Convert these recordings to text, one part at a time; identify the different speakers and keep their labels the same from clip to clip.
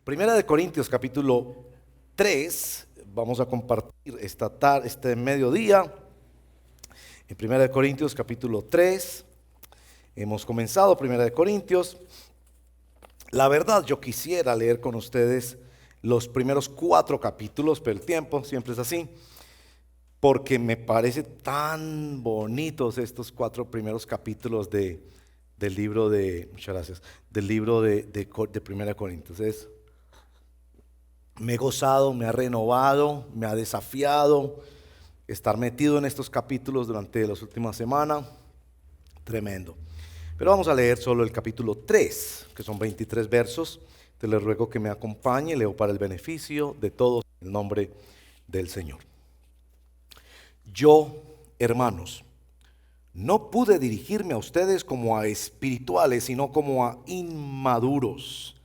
Speaker 1: Primera de Corintios capítulo 3, vamos a compartir este mediodía. En Primera de Corintios capítulo 3, hemos comenzado Primera de Corintios. La verdad, yo quisiera leer con ustedes los primeros 4 capítulos, pero el tiempo siempre es así, porque me parece tan bonitos estos 4 primeros capítulos del libro muchas gracias, del libro de Primera de Corintios. Me he gozado, me ha renovado, me ha desafiado estar metido en estos capítulos durante las últimas semanas. Tremendo. Pero vamos a leer solo el capítulo 3, que son 23 versos. Te les ruego que me acompañe, leo para el beneficio de todos en el nombre del Señor. Yo, hermanos, no pude dirigirme a ustedes como a espirituales, sino como a inmaduros,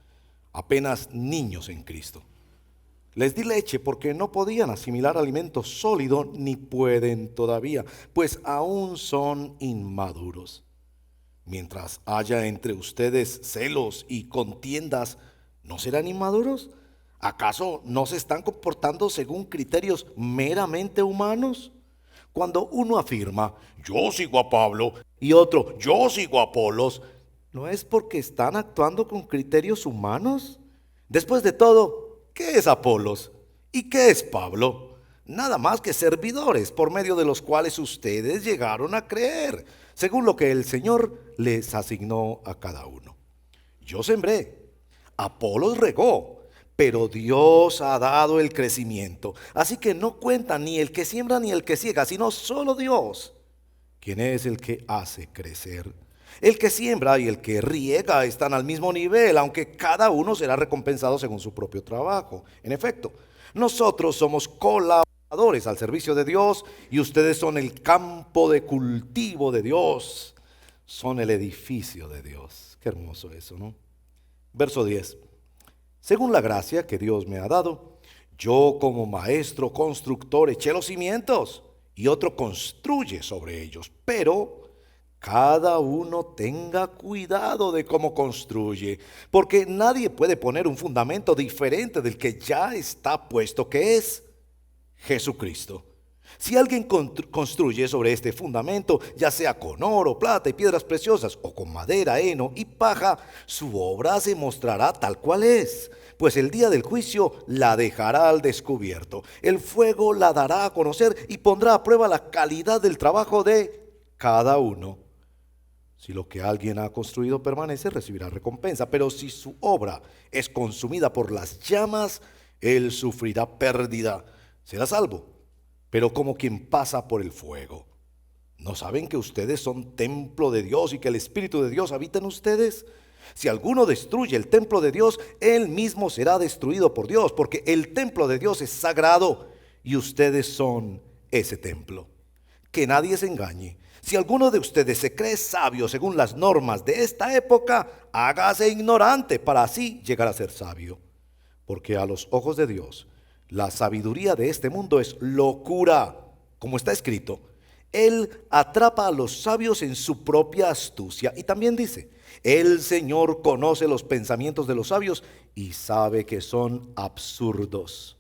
Speaker 1: apenas niños en Cristo. Les di leche porque no podían asimilar alimento sólido ni pueden todavía, pues aún son inmaduros. Mientras haya entre ustedes celos y contiendas, ¿no serán inmaduros? ¿Acaso no se están comportando según criterios meramente humanos? Cuando uno afirma, yo sigo a Pablo, y otro, yo sigo a Apolos, ¿no es porque están actuando con criterios humanos? Después de todo, ¿qué es Apolos? ¿Y qué es Pablo? Nada más que servidores por medio de los cuales ustedes llegaron a creer, según lo que el Señor les asignó a cada uno. Yo sembré, Apolos regó, pero Dios ha dado el crecimiento. Así que no cuenta ni el que siembra ni el que ciega, sino solo Dios, quien es el que hace crecer. El que siembra y el que riega están al mismo nivel, aunque cada uno será recompensado según su propio trabajo. En efecto, nosotros somos colaboradores al servicio de Dios y ustedes son el campo de cultivo de Dios, son el edificio de Dios. Qué hermoso eso, ¿no? Verso 10. Según la gracia que Dios me ha dado, yo como maestro constructor eché los cimientos y otro construye sobre ellos, pero cada uno tenga cuidado de cómo construye, porque nadie puede poner un fundamento diferente del que ya está puesto, que es Jesucristo. Si alguien construye sobre este fundamento, ya sea con oro, plata y piedras preciosas, o con madera, heno y paja, su obra se mostrará tal cual es, pues el día del juicio la dejará al descubierto. El fuego la dará a conocer y pondrá a prueba la calidad del trabajo de cada uno. Si lo que alguien ha construido permanece, recibirá recompensa, pero si su obra es consumida por las llamas, él sufrirá pérdida. Será salvo, pero como quien pasa por el fuego. ¿No saben que ustedes son templo de Dios y que el Espíritu de Dios habita en ustedes? Si alguno destruye el templo de Dios, él mismo será destruido por Dios, porque el templo de Dios es sagrado y ustedes son ese templo. Que nadie se engañe. Si alguno de ustedes se cree sabio según las normas de esta época, hágase ignorante para así llegar a ser sabio. Porque a los ojos de Dios, la sabiduría de este mundo es locura, como está escrito. Él atrapa a los sabios en su propia astucia. Y también dice, el Señor conoce los pensamientos de los sabios y sabe que son absurdos.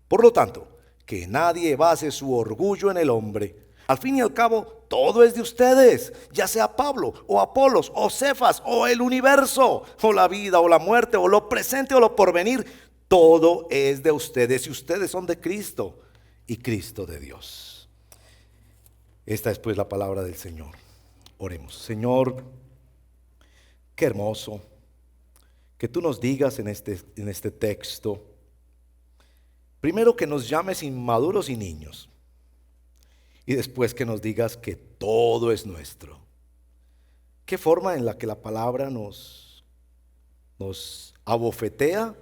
Speaker 1: Por lo tanto, que nadie base su orgullo en el hombre. Al fin y al cabo, todo es de ustedes, ya sea Pablo o Apolos o Cefas o el universo, o la vida o la muerte o lo presente o lo porvenir. Todo es de ustedes y ustedes son de Cristo y Cristo de Dios. Esta es pues la palabra del Señor. Oremos. Señor, qué hermoso que tú nos digas en este texto, primero que nos llames inmaduros y niños, y después que nos digas que todo es nuestro. Qué forma en la que la palabra nos abofetea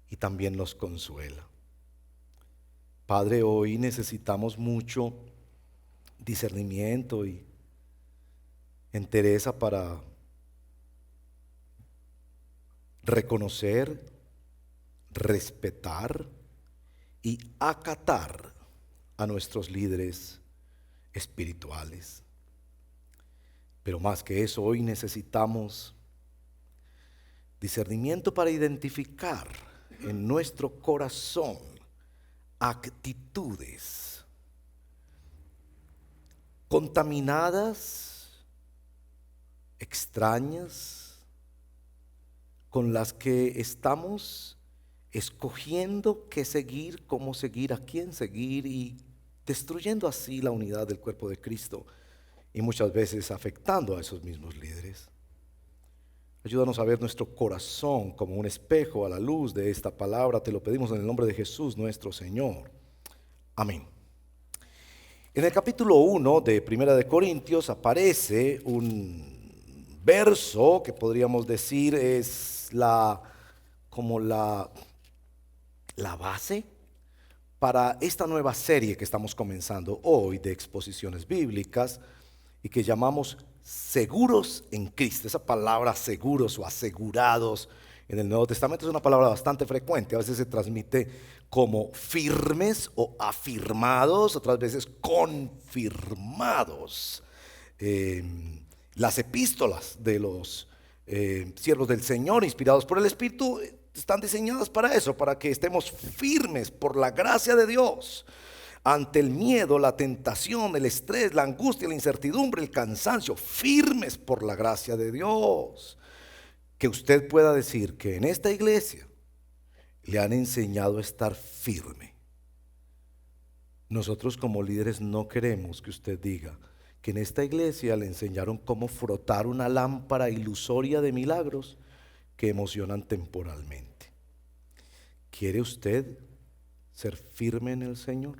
Speaker 1: y también nos consuela. Padre, hoy necesitamos mucho discernimiento y entereza para reconocer, respetar y acatar a nuestros líderes espirituales. Pero más que eso, hoy necesitamos Discernimiento para identificar en nuestro corazón actitudes contaminadas, extrañas, con las que estamos escogiendo qué seguir, cómo seguir, a quién seguir, y destruyendo así la unidad del cuerpo de Cristo y muchas veces afectando a esos mismos líderes. Ayúdanos a ver nuestro corazón como un espejo a la luz de esta palabra. Te lo pedimos en el nombre de Jesús nuestro Señor. Amén. En el capítulo 1 de Primera de Corintios aparece un verso que podríamos decir es la base para esta nueva serie que estamos comenzando hoy de exposiciones bíblicas y que llamamos seguros en Cristo. Esa palabra seguros o asegurados en el Nuevo Testamento es una palabra bastante frecuente. A veces se transmite como firmes o afirmados, otras veces confirmados. Las epístolas de los siervos del Señor, inspirados por el Espíritu, están diseñadas para eso, para que estemos firmes por la gracia de Dios ante el miedo, la tentación, el estrés, la angustia, la incertidumbre, el cansancio, firmes por la gracia de Dios. Que usted pueda decir que en esta iglesia le han enseñado a estar firme. Nosotros como líderes no queremos que usted diga que en esta iglesia le enseñaron cómo frotar una lámpara ilusoria de milagros que emocionan temporalmente. ¿Quiere usted ser firme en el Señor?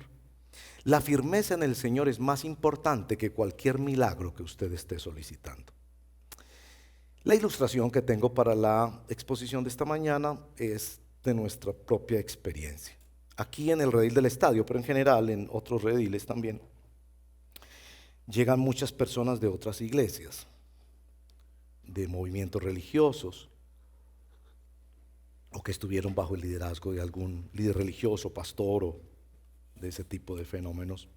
Speaker 1: La firmeza en el Señor es más importante que cualquier milagro que usted esté solicitando. La ilustración que tengo para la exposición de esta mañana es de nuestra propia experiencia. Aquí en el redil del estadio, pero en general en otros rediles también, llegan muchas personas de otras iglesias, de movimientos religiosos, o que estuvieron bajo el liderazgo de algún líder religioso, pastor o de ese tipo de fenómenos.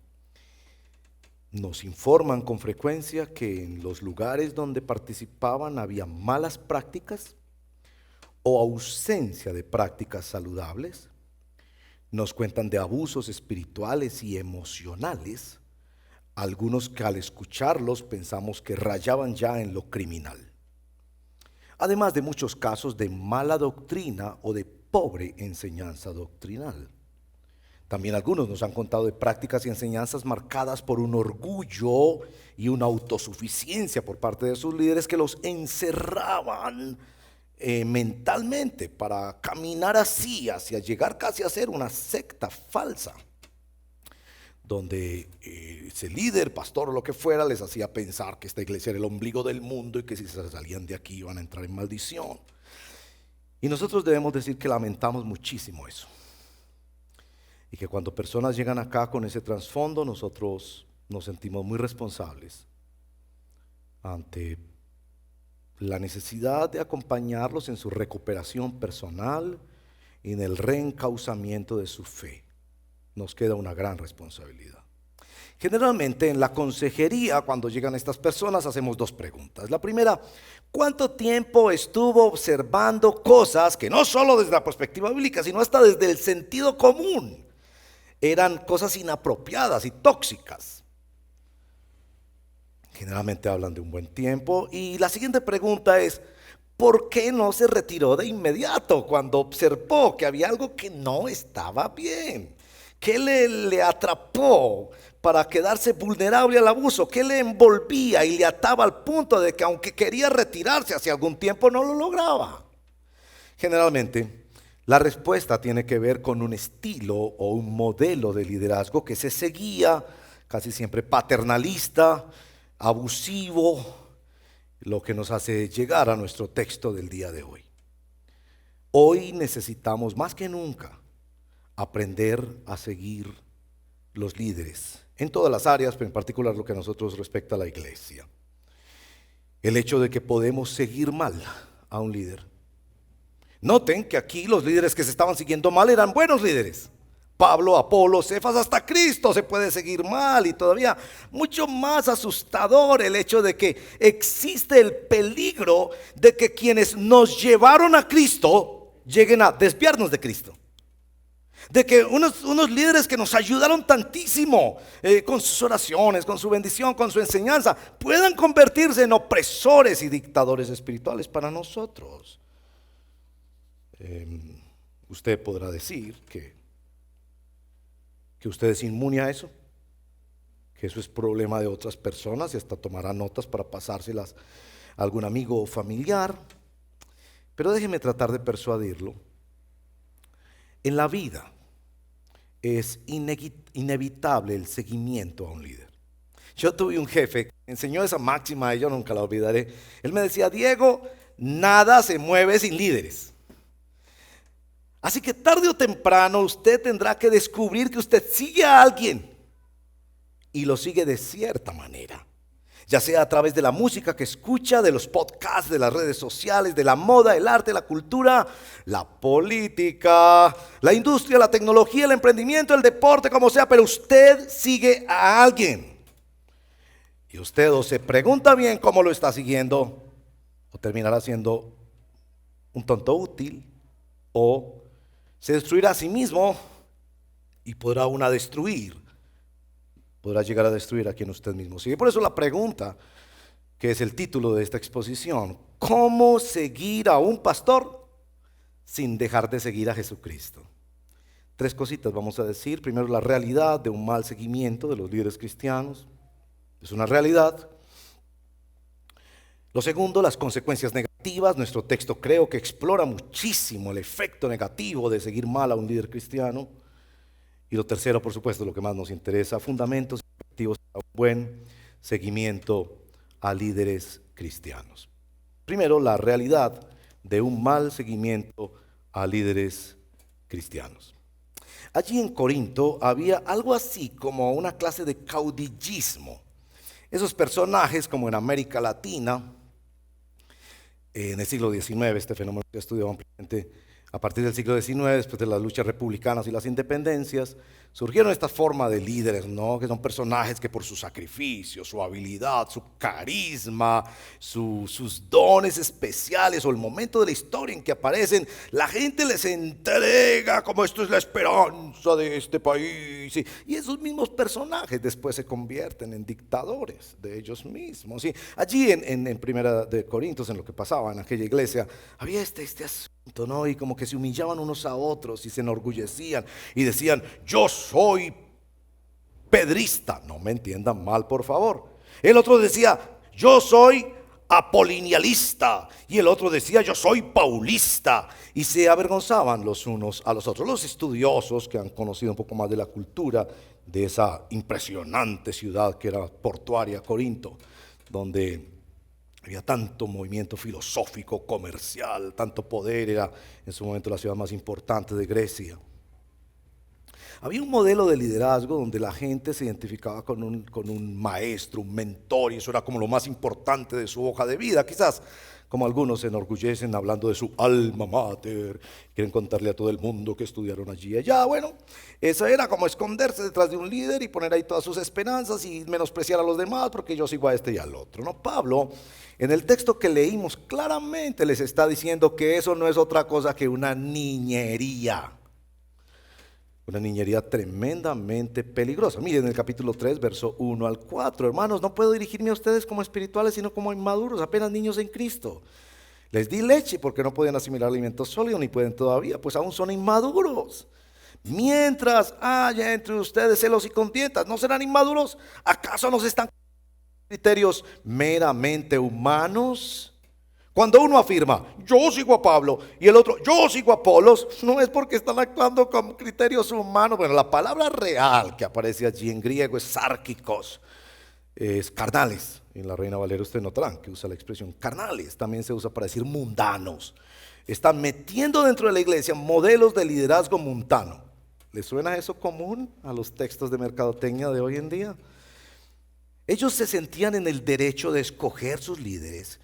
Speaker 1: Nos informan con frecuencia que en los lugares donde participaban había malas prácticas o ausencia de prácticas saludables. Nos cuentan de abusos espirituales y emocionales, algunos que al escucharlos pensamos que rayaban ya en lo criminal. Además de muchos casos de mala doctrina o de pobre enseñanza doctrinal. También algunos nos han contado de prácticas y enseñanzas marcadas por un orgullo y una autosuficiencia por parte de sus líderes que los encerraban mentalmente para caminar así hacia llegar casi a ser una secta falsa, donde ese líder, pastor o lo que fuera les hacía pensar que esta iglesia era el ombligo del mundo y que si se salían de aquí iban a entrar en maldición. Y nosotros debemos decir que lamentamos muchísimo eso. Y que cuando personas llegan acá con ese trasfondo, nosotros nos sentimos muy responsables ante la necesidad de acompañarlos en su recuperación personal y en el reencauzamiento de su fe. Nos queda una gran responsabilidad. Generalmente en la consejería, cuando llegan estas personas, hacemos dos preguntas. La primera, ¿cuánto tiempo estuvo observando cosas que no solo desde la perspectiva bíblica, sino hasta desde el sentido común eran cosas inapropiadas y tóxicas? Generalmente hablan de un buen tiempo. Y la siguiente pregunta es, ¿por qué no se retiró de inmediato cuando observó que había algo que no estaba bien? ¿Qué le atrapó para quedarse vulnerable al abuso? ¿Qué le envolvía y le ataba al punto de que aunque quería retirarse hace algún tiempo no lo lograba? Generalmente la respuesta tiene que ver con un estilo o un modelo de liderazgo que se seguía, casi siempre paternalista, abusivo, lo que nos hace llegar a nuestro texto del día de hoy. Hoy necesitamos más que nunca aprender a seguir los líderes en todas las áreas, pero en particular lo que a nosotros respecta a la iglesia. El hecho de que podemos seguir mal a un líder. Noten que aquí los líderes que se estaban siguiendo mal eran buenos líderes, Pablo, Apolo, Cefas, hasta Cristo se puede seguir mal. Y todavía mucho más asustador el hecho de que existe el peligro de que quienes nos llevaron a Cristo lleguen a desviarnos de Cristo. De que unos líderes que nos ayudaron tantísimo con sus oraciones, con su bendición, con su enseñanza, puedan convertirse en opresores y dictadores espirituales para nosotros. Usted podrá decir que usted es inmune a eso, que eso es problema de otras personas y hasta tomará notas para pasárselas a algún amigo o familiar. Pero déjeme tratar de persuadirlo. En la vida es inevitable el seguimiento a un líder. Yo tuve un jefe que me enseñó esa máxima y yo nunca la olvidaré. Él me decía: Diego, nada se mueve sin líderes. Así que tarde o temprano usted tendrá que descubrir que usted sigue a alguien y lo sigue de cierta manera, ya sea a través de la música que escucha, de los podcasts, de las redes sociales, de la moda, el arte, la cultura, la política, la industria, la tecnología, el emprendimiento, el deporte, como sea, pero usted sigue a alguien. Y usted o se pregunta bien cómo lo está siguiendo, o terminará siendo un tonto útil, o se destruirá a sí mismo y podrá llegar a destruir a quien usted mismo sigue. Por eso la pregunta, que es el título de esta exposición: ¿cómo seguir a un pastor sin dejar de seguir a Jesucristo? 3 cositas vamos a decir. Primero, la realidad de un mal seguimiento de los líderes cristianos. Es una realidad. Lo segundo, las consecuencias negativas. Nuestro texto creo que explora muchísimo el efecto negativo de seguir mal a un líder cristiano. Y lo tercero, por supuesto, lo que más nos interesa: fundamentos efectivos para un buen seguimiento a líderes cristianos. Primero, la realidad de un mal seguimiento a líderes cristianos. Allí en Corinto había algo así como una clase de caudillismo. Esos personajes, como en América Latina, en el siglo XIX, este fenómeno se ha estudiado ampliamente a partir del siglo XIX, después de las luchas republicanas y las independencias, surgieron esta forma de líderes, ¿no? Que son personajes que por su sacrificio, su habilidad, su carisma, sus dones especiales o el momento de la historia en que aparecen, la gente les entrega como esto es la esperanza de este país. Y esos mismos personajes después se convierten en dictadores de ellos mismos. ¿Sí? Allí en Primera de Corintios, en lo que pasaba en aquella iglesia, había este asunto, ¿no? Y como que se humillaban unos a otros y se enorgullecían y decían: yo soy pedrista. No me entiendan mal, por favor. El otro decía: yo soy apolinialista. Y el otro decía: yo soy paulista. Y se avergonzaban los unos a los otros. Los estudiosos que han conocido un poco más de la cultura de esa impresionante ciudad que era portuaria, Corinto, donde había tanto movimiento filosófico, comercial, tanto poder, era en su momento la ciudad más importante de Grecia. Había un modelo de liderazgo donde la gente se identificaba con un maestro, un mentor, y eso era como lo más importante de su hoja de vida. Quizás como algunos se enorgullecen hablando de su alma mater, quieren contarle a todo el mundo que estudiaron allí y allá. Bueno, eso era como esconderse detrás de un líder y poner ahí todas sus esperanzas y menospreciar a los demás porque yo sigo a este y al otro, ¿no? Pablo, en el texto que leímos, claramente les está diciendo que eso no es otra cosa que una niñería. Una niñería tremendamente peligrosa. Miren el capítulo 3, verso 1 al 4. Hermanos, no puedo dirigirme a ustedes como espirituales, sino como inmaduros, apenas niños en Cristo. Les di leche porque no podían asimilar alimentos sólidos, ni pueden todavía, pues aún son inmaduros. Mientras haya entre ustedes celos y contiendas, ¿no serán inmaduros? ¿Acaso nos están criterios meramente humanos? Cuando uno afirma, yo sigo a Pablo, y el otro, yo sigo a Apolos, no es porque están actuando con criterios humanos. Bueno, la palabra real que aparece allí en griego es sárquicos, es carnales. En la Reina Valera ustedes notarán que usa la expresión carnales, también se usa para decir mundanos. Están metiendo dentro de la iglesia modelos de liderazgo mundano. ¿Les suena eso común a los textos de mercadotecnia de hoy en día? Ellos se sentían en el derecho de escoger sus líderes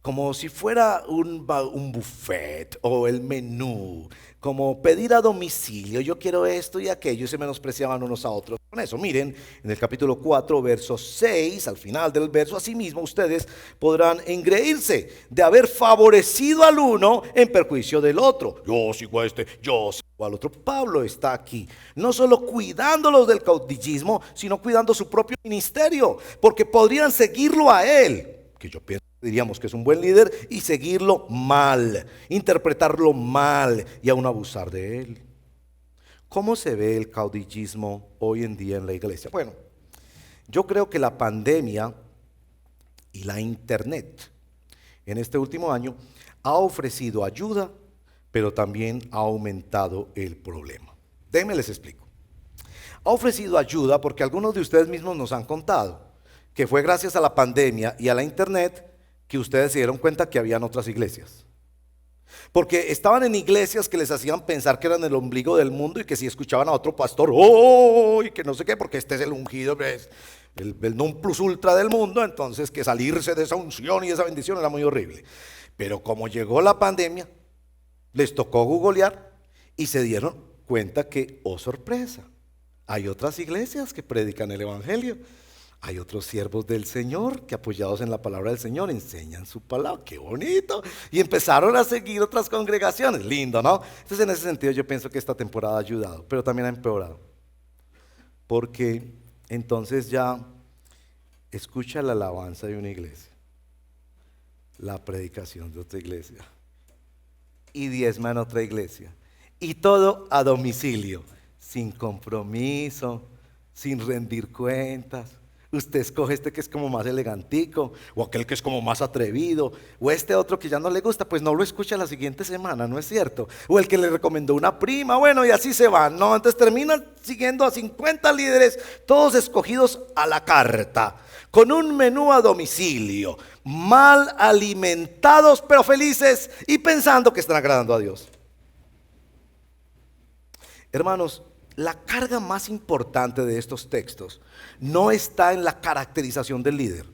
Speaker 1: como si fuera un buffet o el menú, como pedir a domicilio, yo quiero esto y aquello, y se menospreciaban unos a otros con eso. Miren, en el capítulo 4, verso 6, al final del verso, asimismo ustedes podrán engreírse de haber favorecido al uno en perjuicio del otro. Yo sigo a este, yo sigo al otro. Pablo está aquí, no solo cuidándolos del caudillismo, sino cuidando su propio ministerio, porque podrían seguirlo a él, que yo pienso, diríamos que es un buen líder, y seguirlo mal, interpretarlo mal y aún abusar de él. ¿Cómo se ve el caudillismo hoy en día en la iglesia? Bueno, yo creo que la pandemia y la internet en este último año ha ofrecido ayuda, pero también ha aumentado el problema. Déjenme les explico. Ha ofrecido ayuda porque algunos de ustedes mismos nos han contado que fue gracias a la pandemia y a la internet que ustedes se dieron cuenta que habían otras iglesias. Porque estaban en iglesias que les hacían pensar que eran el ombligo del mundo y que si escuchaban a otro pastor, ¡oh! Y que no sé qué, porque este es el ungido, es el non plus ultra del mundo, entonces que salirse de esa unción y de esa bendición era muy horrible. Pero como llegó la pandemia, les tocó googlear y se dieron cuenta que, oh sorpresa, hay otras iglesias que predican el evangelio. Hay otros siervos del Señor que, apoyados en la palabra del Señor, enseñan su palabra. ¡Qué bonito! Y empezaron a seguir otras congregaciones. Lindo, ¿no? Entonces, en ese sentido, yo pienso que esta temporada ha ayudado, pero también ha empeorado. Porque entonces ya escucha la alabanza de una iglesia, la predicación de otra iglesia, y diezma en otra iglesia. Y todo a domicilio, sin compromiso, sin rendir cuentas. Usted escoge este que es como más elegantico, o aquel que es como más atrevido, o este otro que ya no le gusta, pues no lo escucha la siguiente semana, ¿no es cierto? O el que le recomendó una prima, bueno, y así se van, ¿no? Entonces terminan siguiendo a 50 líderes, todos escogidos a la carta, con un menú a domicilio, mal alimentados pero felices y pensando que están agradando a Dios. Hermanos, la carga más importante de estos textos no está en la caracterización del líder,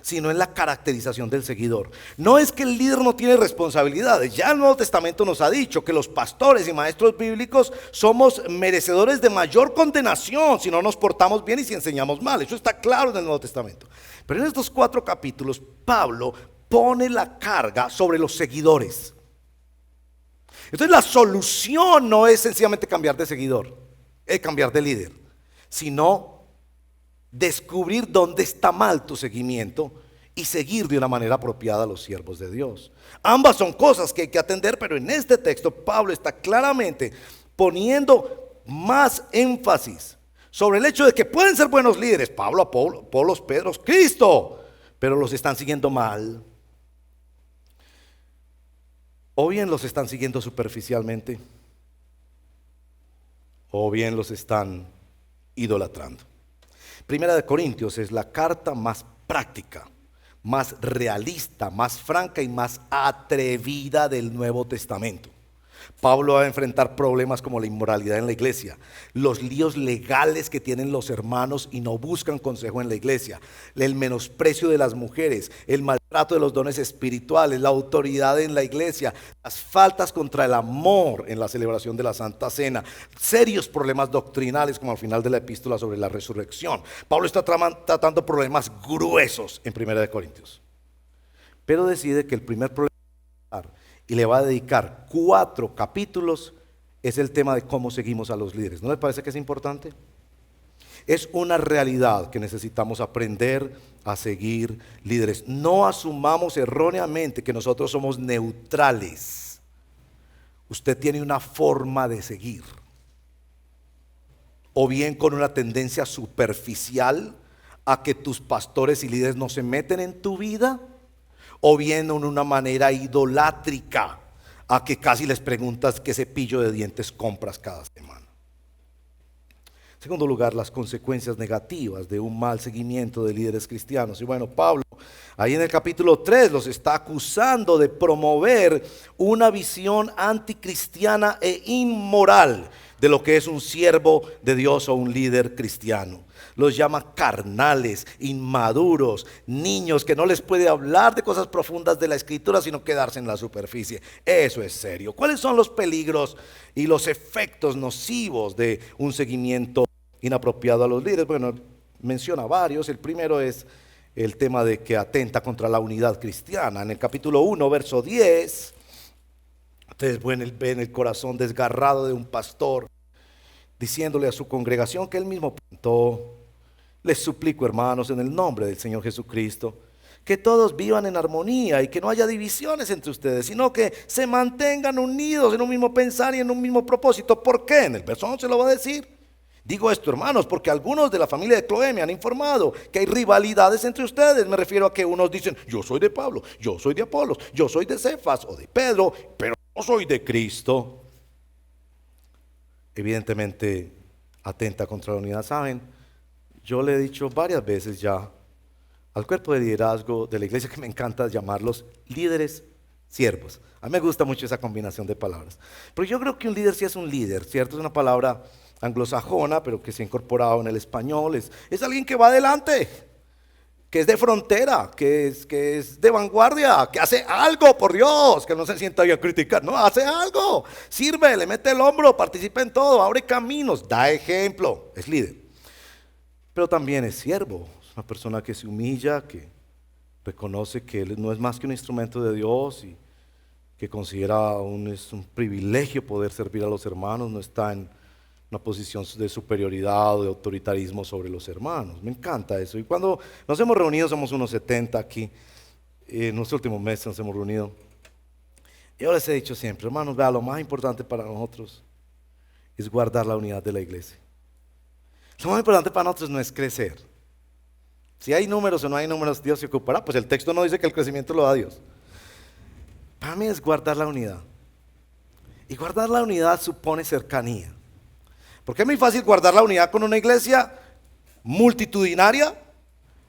Speaker 1: sino en la caracterización del seguidor. No es que el líder no tiene responsabilidades. Ya el Nuevo Testamento nos ha dicho que los pastores y maestros bíblicos somos merecedores de mayor condenación si no nos portamos bien y si enseñamos mal. Eso está claro en el Nuevo Testamento. Pero en estos 4 capítulos, Pablo pone la carga sobre los seguidores. Entonces la solución no es sencillamente cambiar de seguidor, es cambiar de líder, sino descubrir dónde está mal tu seguimiento y seguir de una manera apropiada a los siervos de Dios. Ambas son cosas que hay que atender, pero en este texto Pablo está claramente poniendo más énfasis sobre el hecho de que pueden ser buenos líderes, Pablo, Apolos, Pedro, Cristo, pero los están siguiendo mal. O bien los están siguiendo superficialmente, o bien los están idolatrando. Primera de Corintios es la carta más práctica, más realista, más franca y más atrevida del Nuevo Testamento. Pablo va a enfrentar problemas como la inmoralidad en la iglesia, los líos legales que tienen los hermanos y no buscan consejo en la iglesia, el menosprecio de las mujeres, el maltrato de los dones espirituales, la autoridad en la iglesia, las faltas contra el amor en la celebración de la Santa Cena, serios problemas doctrinales como al final de la epístola sobre la resurrección. Pablo está tratando problemas gruesos en 1 Corintios, pero decide que el primer problema y le va a dedicar 4 capítulos, es el tema de cómo seguimos a los líderes. ¿No les parece que es importante? Es una realidad que necesitamos aprender a seguir líderes. No asumamos erróneamente que nosotros somos neutrales. Usted tiene una forma de seguir, o bien con una tendencia superficial a que tus pastores y líderes no se meten en tu vida, o bien en una manera idolátrica a que casi les preguntas qué cepillo de dientes compras cada semana. En segundo lugar, las consecuencias negativas de un mal seguimiento de líderes cristianos. Y bueno, Pablo Ahí en el capítulo 3 los está acusando de promover una visión anticristiana e inmoral de lo que es un siervo de Dios o un líder cristiano. Los llama carnales, inmaduros, niños que no les puede hablar de cosas profundas de la Escritura, sino quedarse en la superficie. Eso es serio. ¿Cuáles son los peligros y los efectos nocivos de un seguimiento inapropiado a los líderes? Bueno, menciona varios. El primero es el tema de que atenta contra la unidad cristiana. En el capítulo 1, verso 10, ustedes ven el corazón desgarrado de un pastor diciéndole a su congregación que él mismo plantó: les suplico, hermanos, en el nombre del Señor Jesucristo, que todos vivan en armonía y que no haya divisiones entre ustedes, sino que se mantengan unidos en un mismo pensar y en un mismo propósito. ¿Por qué? En el verso 11 lo va a decir. Digo esto, hermanos, porque algunos de la familia de Cloé me han informado que hay rivalidades entre ustedes. Me refiero a que unos dicen: yo soy de Pablo, yo soy de Apolos, yo soy de Cefas o de Pedro, pero no soy de Cristo. Evidentemente atenta contra la unidad. ¿Saben? Yo le he dicho varias veces ya al cuerpo de liderazgo de la iglesia, que me encanta llamarlos líderes siervos. A mí me gusta mucho esa combinación de palabras. Pero yo creo que un líder sí es un líder, ¿cierto? Es una palabra anglosajona, pero que se ha incorporado en el español. Es alguien que va adelante, que es de frontera, que es de vanguardia, que hace algo, por Dios, que no se sienta ahí a criticar. No, hace algo, sirve, le mete el hombro, participa en todo, abre caminos, da ejemplo, es líder. Pero también es siervo, es una persona que se humilla, que reconoce que él no es más que un instrumento de Dios y que considera es un privilegio poder servir a los hermanos, no está en una posición de superioridad o de autoritarismo sobre los hermanos. Me encanta eso. Y cuando nos hemos reunido, somos unos 70 aquí, en los últimos meses nos hemos reunido. Yo les he dicho siempre, hermanos, vea, lo más importante para nosotros es guardar la unidad de la iglesia. Lo más importante para nosotros no es crecer. Si hay números o no hay números, Dios se ocupará. Pues el texto no dice que el crecimiento lo da Dios. Para mí es guardar la unidad. Y guardar la unidad supone cercanía. Porque es muy fácil guardar la unidad con una iglesia multitudinaria,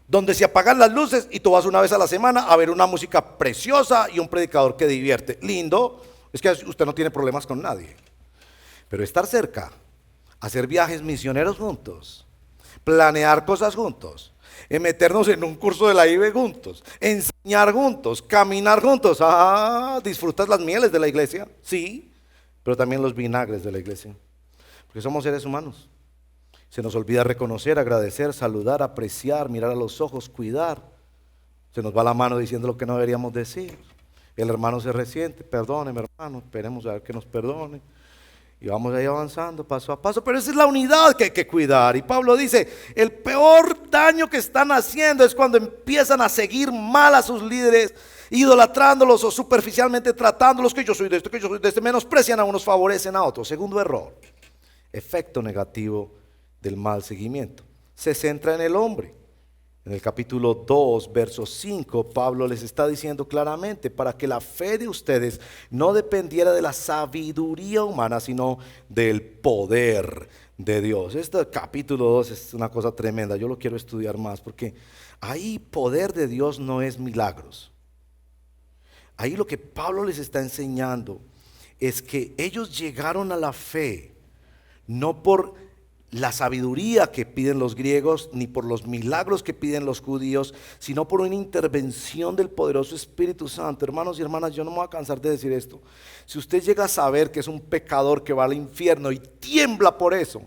Speaker 1: donde se apagan las luces y tú vas una vez a la semana a ver una música preciosa y un predicador que divierte. Lindo, es que usted no tiene problemas con nadie. Pero estar cerca, hacer viajes misioneros juntos, planear cosas juntos, meternos en un curso de la IBE juntos, enseñar juntos, caminar juntos. ¿Disfrutas las mieles de la iglesia? Sí, pero también los vinagres de la iglesia. Porque somos seres humanos. Se nos olvida reconocer, agradecer, saludar, apreciar, mirar a los ojos, cuidar. Se nos va la mano diciendo lo que no deberíamos decir. El hermano se resiente: perdóneme, hermano, esperemos a ver que nos perdone. Y vamos ahí avanzando paso a paso. Pero esa es la unidad que hay que cuidar. Y Pablo dice: el peor daño que están haciendo es cuando empiezan a seguir mal a sus líderes, idolatrándolos o superficialmente tratándolos, que yo soy de esto, que yo soy de este. Menosprecian a unos, favorecen a otros. Segundo error, efecto negativo del mal seguimiento: se centra en el hombre. En el capítulo 2, verso 5, Pablo les está diciendo claramente: para que la fe de ustedes no dependiera de la sabiduría humana, sino del poder de Dios. Este capítulo 2 es una cosa tremenda. Yo lo quiero estudiar más, porque ahí poder de Dios no es milagros. Ahí lo que Pablo les está enseñando es que ellos llegaron a la fe no por la sabiduría que piden los griegos, ni por los milagros que piden los judíos, sino por una intervención del poderoso Espíritu Santo. Hermanos y hermanas, yo no me voy a cansar de decir esto. Si usted llega a saber que es un pecador que va al infierno y tiembla por eso,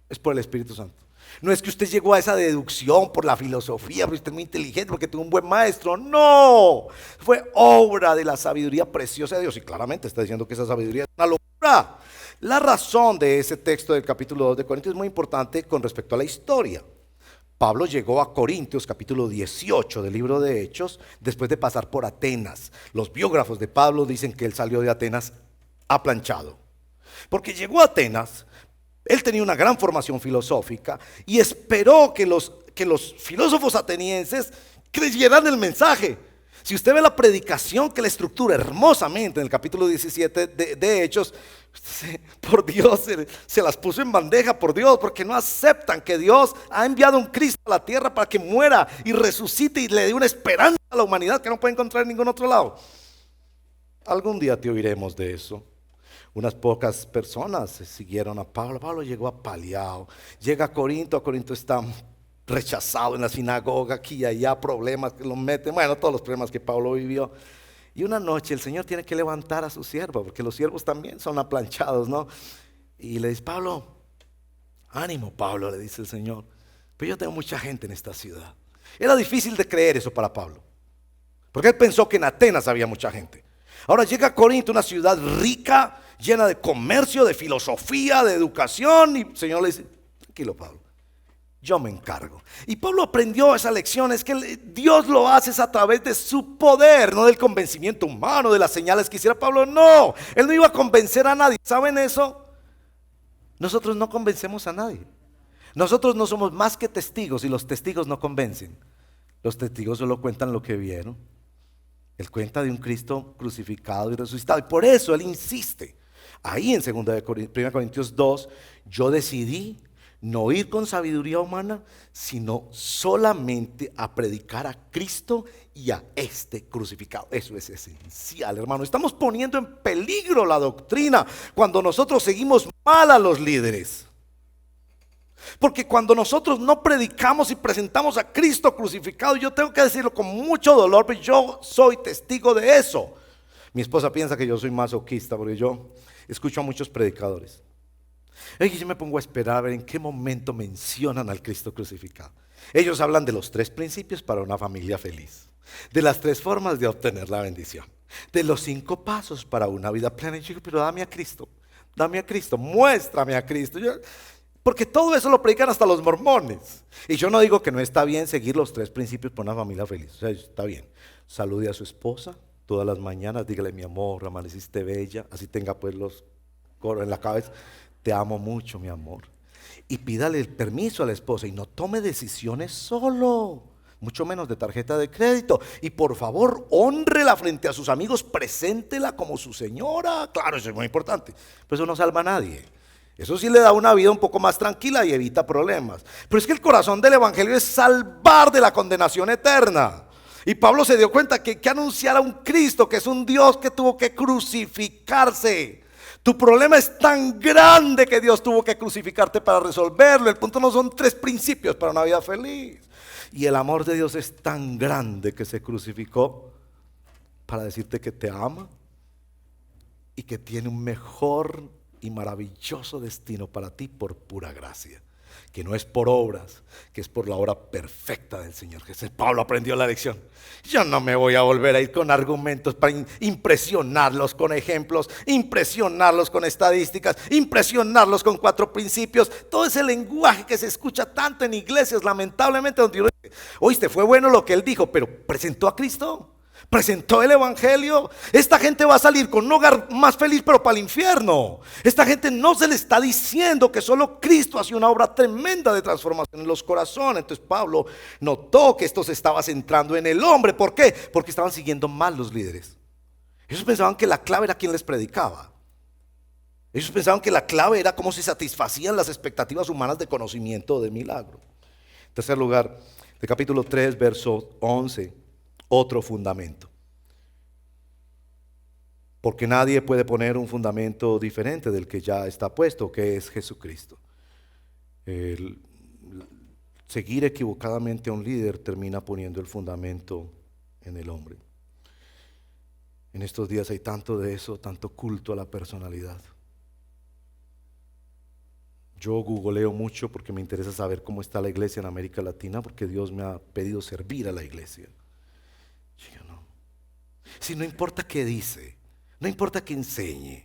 Speaker 1: es por el Espíritu Santo. No es que usted llegó a esa deducción por la filosofía, porque usted es muy inteligente, porque tuvo un buen maestro. No, fue obra de la sabiduría preciosa de Dios. Y claramente está diciendo que esa sabiduría es una locura. La razón de ese texto del capítulo 2 de Corintios es muy importante con respecto a la historia. Pablo llegó a Corintios, capítulo 18 del libro de Hechos, después de pasar por Atenas. Los biógrafos de Pablo dicen que él salió de Atenas aplanchado, porque llegó a Atenas. Él tenía una gran formación filosófica y esperó que los filósofos atenienses creyeran el mensaje. Si usted ve la predicación que la estructura hermosamente en el capítulo 17 de Hechos, por Dios se las puso en bandeja por Dios, porque no aceptan que Dios ha enviado a un Cristo a la tierra para que muera y resucite y le dé una esperanza a la humanidad que no puede encontrar en ningún otro lado. Algún día te oiremos de eso. Unas pocas personas siguieron a Pablo. Pablo llegó apaleado. Llega a Corinto está rechazado en la sinagoga, aquí y allá, problemas que lo meten, bueno, todos los problemas que Pablo vivió. Y una noche el Señor tiene que levantar a su siervo, porque los siervos también son aplanchados, ¿no? Y le dice: Pablo, ánimo, Pablo, le dice el Señor, pero yo tengo mucha gente en esta ciudad. Era difícil de creer eso para Pablo, porque él pensó que en Atenas había mucha gente. Ahora llega a Corinto, una ciudad rica, llena de comercio, de filosofía, de educación, y el Señor le dice: tranquilo, Pablo, yo me encargo. Y Pablo aprendió esa lección, es que Dios lo hace a través de su poder, no del convencimiento humano, de las señales que hiciera Pablo. No, él no iba a convencer a nadie. ¿Saben eso? Nosotros no convencemos a nadie. Nosotros no somos más que testigos, y los testigos no convencen. Los testigos solo cuentan lo que vieron. Él cuenta de un Cristo crucificado y resucitado, y por eso él insiste. Ahí en 1 Corintios 2, yo decidí no ir con sabiduría humana, sino solamente a predicar a Cristo y a este crucificado. Eso es esencial, hermano. Estamos poniendo en peligro la doctrina cuando nosotros seguimos mal a los líderes. Porque cuando nosotros no predicamos y presentamos a Cristo crucificado, yo tengo que decirlo con mucho dolor, pero yo soy testigo de eso. Mi esposa piensa que yo soy masoquista, porque yo escucho a muchos predicadores. Y yo me pongo a esperar a ver en qué momento mencionan al Cristo crucificado. Ellos hablan de los 3 principios para una familia feliz, de las 3 formas de obtener la bendición, de los 5 pasos para una vida plena. Y yo digo: pero dame a Cristo, muéstrame a Cristo. Porque todo eso lo predican hasta los mormones. Y yo no digo que no está bien seguir los 3 principios para una familia feliz. O sea, está bien. Salude a su esposa todas las mañanas, dígale: mi amor, amaneciste bella. Así tenga pues los coros en la cabeza: te amo mucho, mi amor. Y pídale el permiso a la esposa y no tome decisiones solo, mucho menos de tarjeta de crédito. Y por favor, hónrela frente a sus amigos, preséntela como su señora. Claro, eso es muy importante, pero eso no salva a nadie. Eso sí le da una vida un poco más tranquila y evita problemas. Pero es que el corazón del evangelio es salvar de la condenación eterna. Y Pablo se dio cuenta que hay que anunciar a un Cristo que es un Dios que tuvo que crucificarse. Tu problema es tan grande que Dios tuvo que crucificarte para resolverlo. El punto no son 3 principios para una vida feliz. Y el amor de Dios es tan grande que se crucificó para decirte que te ama y que tiene un mejor y maravilloso destino para ti por pura gracia, que no es por obras, que es por la obra perfecta del Señor Jesús. Pablo aprendió la lección. Yo no me voy a volver a ir con argumentos para impresionarlos con ejemplos, impresionarlos con estadísticas, impresionarlos con 4 principios. Todo ese lenguaje que se escucha tanto en iglesias, lamentablemente, donde uno dice: oíste, fue bueno lo que él dijo, pero presentó a Cristo, presentó el evangelio. Esta gente va a salir con un hogar más feliz, pero para el infierno. Esta gente no se le está diciendo que solo Cristo hace una obra tremenda de transformación en los corazones. Entonces Pablo notó que esto se estaba centrando en el hombre. ¿Por qué? Porque estaban siguiendo mal los líderes. Ellos pensaban que la clave era quien les predicaba. Ellos pensaban que la clave era cómo se satisfacían las expectativas humanas de conocimiento o de milagro. En tercer lugar, de capítulo 3, verso 11, otro fundamento. Porque nadie puede poner un fundamento diferente del que ya está puesto, que es Jesucristo. Seguir equivocadamente a un líder termina poniendo el fundamento en el hombre. En estos días hay tanto de eso, tanto culto a la personalidad. Yo googleo mucho porque me interesa saber cómo está la iglesia en América Latina, porque Dios me ha pedido servir a la iglesia. Si no importa qué dice, no importa qué enseñe,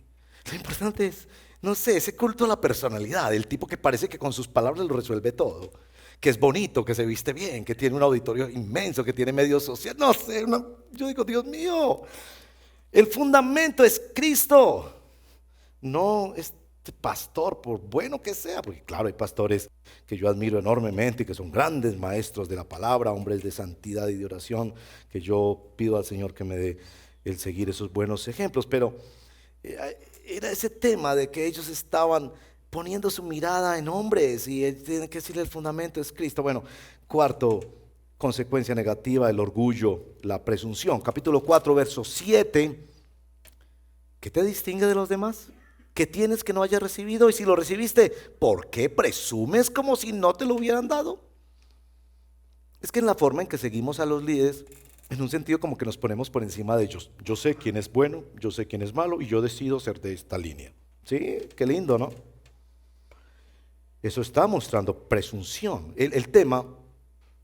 Speaker 1: lo importante es, no sé, ese culto a la personalidad, el tipo que parece que con sus palabras lo resuelve todo, que es bonito, que se viste bien, que tiene un auditorio inmenso, que tiene medios sociales, no sé, yo digo: Dios mío, el fundamento es Cristo. No es pastor, por bueno que sea, porque claro, hay pastores que yo admiro enormemente y que son grandes maestros de la palabra, hombres de santidad y de oración, que yo pido al Señor que me dé el seguir esos buenos ejemplos. Pero era ese tema de que ellos estaban poniendo su mirada en hombres y tienen que decirle el fundamento es Cristo. Bueno, cuarto consecuencia negativa, el orgullo, la presunción. Capítulo 4, verso 7. ¿Qué te distingue de los demás? ¿Qué tienes que no hayas recibido? Y si lo recibiste, ¿por qué presumes como si no te lo hubieran dado? Es que en la forma en que seguimos a los líderes, en un sentido como que nos ponemos por encima de ellos. Yo sé quién es bueno, yo sé quién es malo y yo decido ser de esta línea. ¿Sí? Qué lindo, ¿no? Eso está mostrando presunción. El tema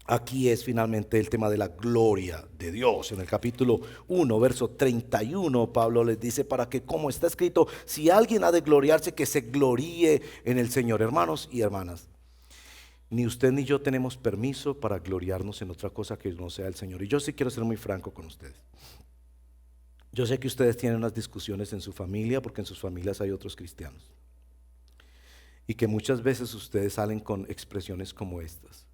Speaker 1: aquí es finalmente el tema de la gloria de Dios. En el capítulo 1, verso 31, Pablo les dice, para que como está escrito, si alguien ha de gloriarse, que se gloríe en el Señor. Hermanos y hermanas, ni usted ni yo tenemos permiso para gloriarnos en otra cosa que no sea el Señor. Y yo sí quiero ser muy franco con ustedes. Yo sé que ustedes tienen unas discusiones en su familia, porque en sus familias hay otros cristianos. Y que muchas veces ustedes salen con expresiones como estas.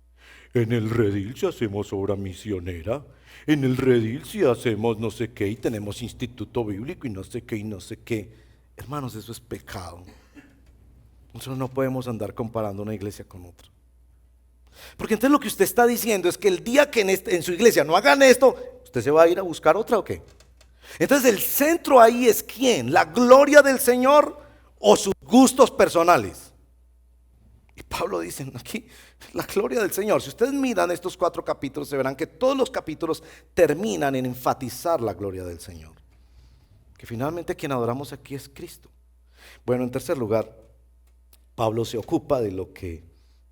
Speaker 1: En el redil si hacemos obra misionera, en el redil si hacemos no sé qué y tenemos instituto bíblico y no sé qué y no sé qué. Hermanos, eso es pecado. Nosotros no podemos andar comparando una iglesia con otra. Porque entonces lo que usted está diciendo es que el día que en su iglesia no hagan esto, ¿usted se va a ir a buscar otra o qué? Entonces el centro ahí es ¿quién? ¿La gloria del Señor o sus gustos personales? Y Pablo dice aquí, la gloria del Señor. Si ustedes miran estos 4 capítulos, se verán que todos los capítulos terminan en enfatizar la gloria del Señor. Que finalmente quien adoramos aquí es Cristo. Bueno, en tercer lugar, Pablo se ocupa de lo que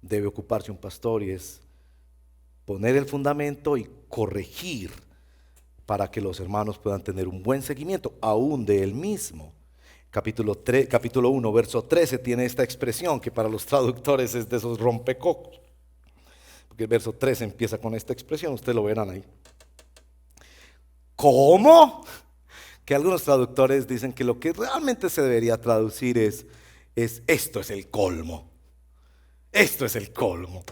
Speaker 1: debe ocuparse un pastor, y es poner el fundamento y corregir para que los hermanos puedan tener un buen seguimiento, aún de él mismo. Capítulo 1, verso 13 tiene esta expresión que para los traductores es de esos rompecocos. Porque el verso 13 empieza con esta expresión, ustedes lo verán ahí. ¿Cómo? Que algunos traductores dicen que lo que realmente se debería traducir es esto es el colmo. Esto es el colmo.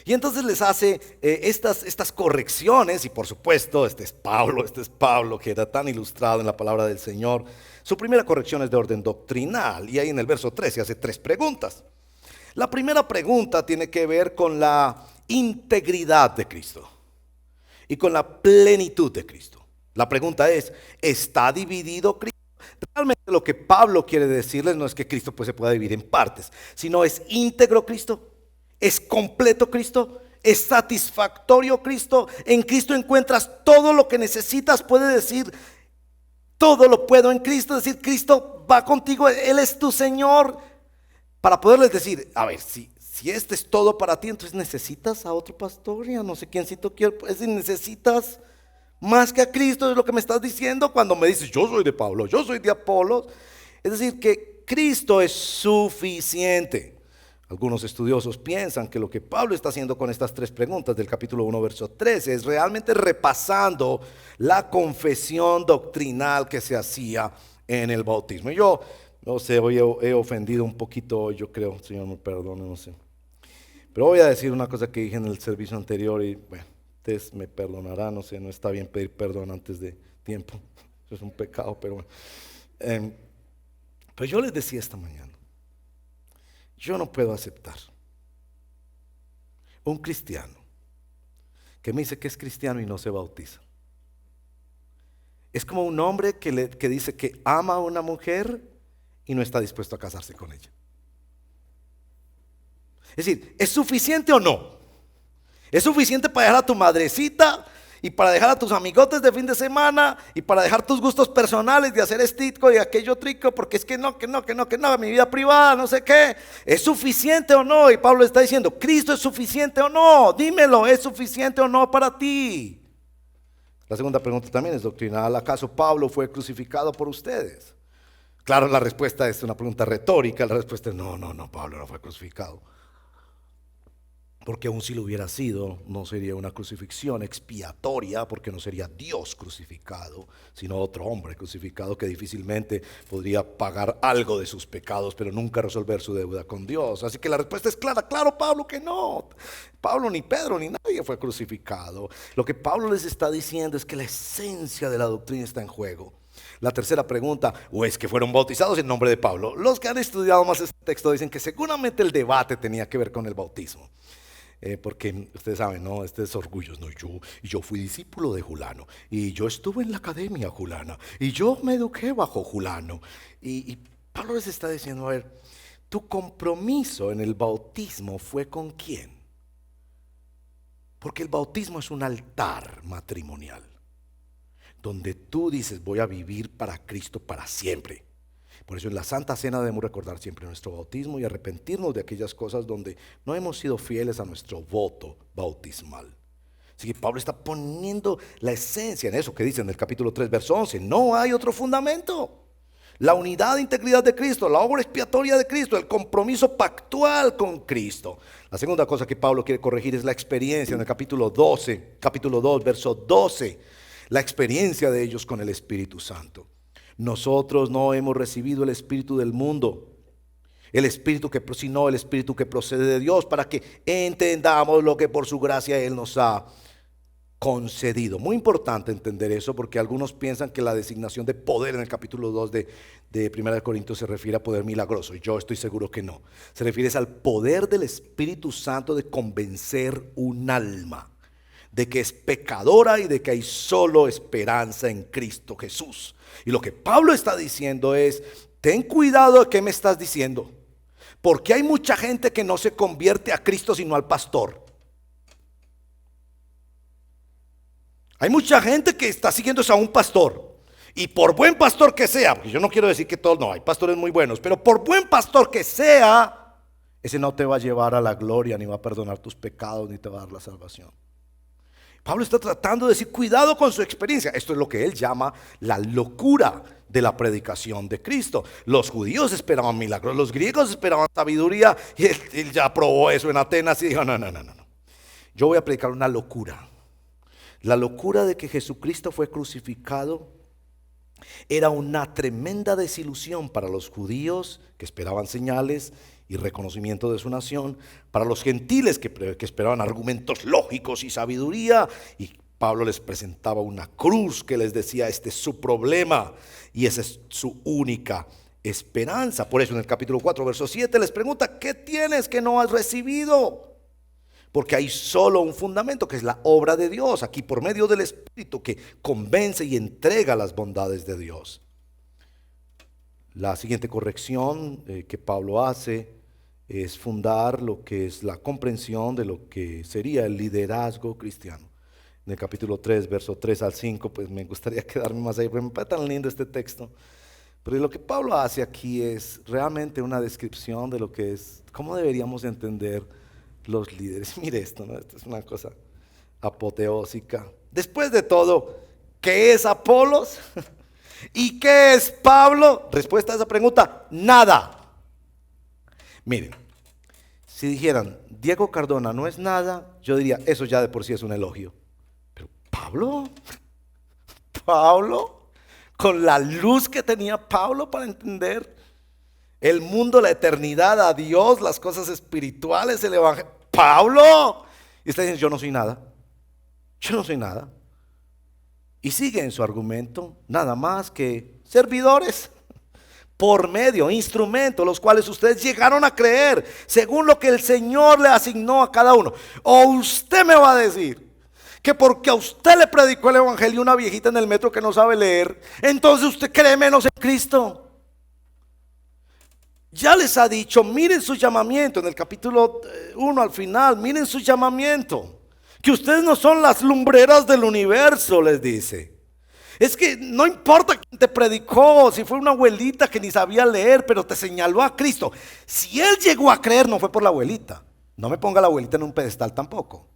Speaker 1: Y entonces les hace estas correcciones, y por supuesto, este es Pablo que era tan ilustrado en la palabra del Señor. Su primera corrección es de orden doctrinal, y ahí en el verso 13 hace 3 preguntas. La primera pregunta tiene que ver con la integridad de Cristo y con la plenitud de Cristo. La pregunta es, ¿está dividido Cristo? Realmente lo que Pablo quiere decirles no es que Cristo pues se pueda dividir en partes, sino es íntegro Cristo. ¿Es completo Cristo? ¿Es satisfactorio Cristo? En Cristo encuentras todo lo que necesitas. Puede decir, todo lo puedo en Cristo. Es decir, Cristo va contigo, Él es tu Señor. Para poderles decir, a ver, si este es todo para ti, entonces necesitas a otro pastor, ya no sé quiéncito quiero. Es decir, necesitas más que a Cristo, es lo que me estás diciendo cuando me dices, yo soy de Pablo, yo soy de Apolos. Es decir, que Cristo es suficiente. Algunos estudiosos piensan que lo que Pablo está haciendo con estas 3 preguntas del capítulo 1, verso 13 es realmente repasando la confesión doctrinal que se hacía en el bautismo. Y yo, no sé, hoy he ofendido un poquito, yo creo, Señor me perdone, no sé. Pero voy a decir una cosa que dije en el servicio anterior y bueno, ustedes me perdonarán, no sé, no está bien pedir perdón antes de tiempo. Eso es un pecado, pero bueno. Pero yo les decía esta mañana, yo no puedo aceptar un cristiano que me dice que es cristiano y no se bautiza. Es como un hombre que dice que ama a una mujer y no está dispuesto a casarse con ella. Es decir, ¿es suficiente o no? ¿Es suficiente para dejar a tu madrecita y para dejar a tus amigotes de fin de semana y para dejar tus gustos personales de hacer estico y aquello trico? Porque es que no, mi vida privada, no sé qué. ¿Es suficiente o no? Y Pablo está diciendo, ¿Cristo es suficiente o no? Dímelo, ¿es suficiente o no para ti? La segunda pregunta también es doctrinal. ¿Acaso Pablo fue crucificado por ustedes? Claro, la respuesta es una pregunta retórica. La respuesta es no, Pablo no fue crucificado. Porque aun si lo hubiera sido, no sería una crucifixión expiatoria, porque no sería Dios crucificado, sino otro hombre crucificado que difícilmente podría pagar algo de sus pecados, pero nunca resolver su deuda con Dios. Así que la respuesta es clara. Claro, Pablo, que no. Pablo, ni Pedro, ni nadie fue crucificado. Lo que Pablo les está diciendo es que la esencia de la doctrina está en juego. La tercera pregunta: ¿o es que fueron bautizados en nombre de Pablo? Los que han estudiado más este texto dicen que seguramente el debate tenía que ver con el bautismo. Porque ustedes saben, ¿no? Este es orgullo. No, yo fui discípulo de Julano, y yo estuve en la academia Julana, y yo me eduqué bajo Julano. Y Pablo les está diciendo: a ver, tu compromiso en el bautismo fue con quién. Porque el bautismo es un altar matrimonial, donde tú dices: voy a vivir para Cristo para siempre. Por eso en la Santa Cena debemos recordar siempre nuestro bautismo y arrepentirnos de aquellas cosas donde no hemos sido fieles a nuestro voto bautismal. Así que Pablo está poniendo la esencia en eso que dice en el capítulo 3, verso 11. No hay otro fundamento. La unidad e integridad de Cristo, la obra expiatoria de Cristo, el compromiso pactual con Cristo. La segunda cosa que Pablo quiere corregir es la experiencia en el capítulo 12, capítulo 2, verso 12. La experiencia de ellos con el Espíritu Santo. Nosotros no hemos recibido el espíritu del mundo, sino el espíritu que procede de Dios, para que entendamos lo que por su gracia Él nos ha concedido. Muy importante entender eso, porque algunos piensan que la designación de poder en el capítulo 2 de 1 Corintios se refiere a poder milagroso. Yo estoy seguro que no. Se refiere al poder del Espíritu Santo de convencer un alma de que es pecadora y de que hay solo esperanza en Cristo Jesús. Y lo que Pablo está diciendo es: ten cuidado de qué me estás diciendo, porque hay mucha gente que no se convierte a Cristo sino al pastor. Hay mucha gente que está siguiendo a un pastor, y por buen pastor que sea, porque yo no quiero decir que todos, no, hay pastores muy buenos, pero por buen pastor que sea, ese no te va a llevar a la gloria, ni va a perdonar tus pecados, ni te va a dar la salvación. Pablo está tratando de decir: cuidado con su experiencia. Esto es lo que él llama la locura de la predicación de Cristo. Los judíos esperaban milagros, los griegos esperaban sabiduría, y él ya probó eso en Atenas y dijo: no. Yo voy a predicar una locura. La locura de que Jesucristo fue crucificado era una tremenda desilusión para los judíos, que esperaban señales y reconocimiento de su nación, para los gentiles que esperaban argumentos lógicos y sabiduría. Y Pablo les presentaba una cruz que les decía: este es su problema y esa es su única esperanza. Por eso en el capítulo 4, verso 7 les pregunta: ¿qué tienes que no has recibido? Porque hay solo un fundamento, que es la obra de Dios, aquí por medio del Espíritu, que convence y entrega las bondades de Dios. La siguiente corrección que Pablo hace es fundar lo que es la comprensión de lo que sería el liderazgo cristiano. En el capítulo 3, verso 3 al 5, pues me gustaría quedarme más ahí, porque me parece tan lindo este texto. Pero lo que Pablo hace aquí es realmente una descripción de lo que es, cómo deberíamos entender los líderes. Mire esto, ¿no? Esto es una cosa apoteósica. Después de todo, ¿qué es Apolos? ¿Y qué es Pablo? Respuesta a esa pregunta: nada. Miren, si dijeran Diego Cardona no es nada, yo diría: eso ya de por sí es un elogio. Pero Pablo, con la luz que tenía Pablo para entender el mundo, la eternidad, a Dios, las cosas espirituales, el evangelio. Pablo, y está diciendo: yo no soy nada. Y sigue en su argumento: nada más que servidores por medio, instrumentos, los cuales ustedes llegaron a creer según lo que el Señor le asignó a cada uno. O usted me va a decir que porque a usted le predicó el evangelio una viejita en el metro que no sabe leer, entonces usted cree menos en Cristo. Ya les ha dicho: miren su llamamiento en el capítulo 1 al final, miren su llamamiento, que ustedes no son las lumbreras del universo, les dice. Es que no importa quién te predicó, si fue una abuelita que ni sabía leer, pero te señaló a Cristo. Si él llegó a creer, no fue por la abuelita. No me ponga la abuelita en un pedestal tampoco.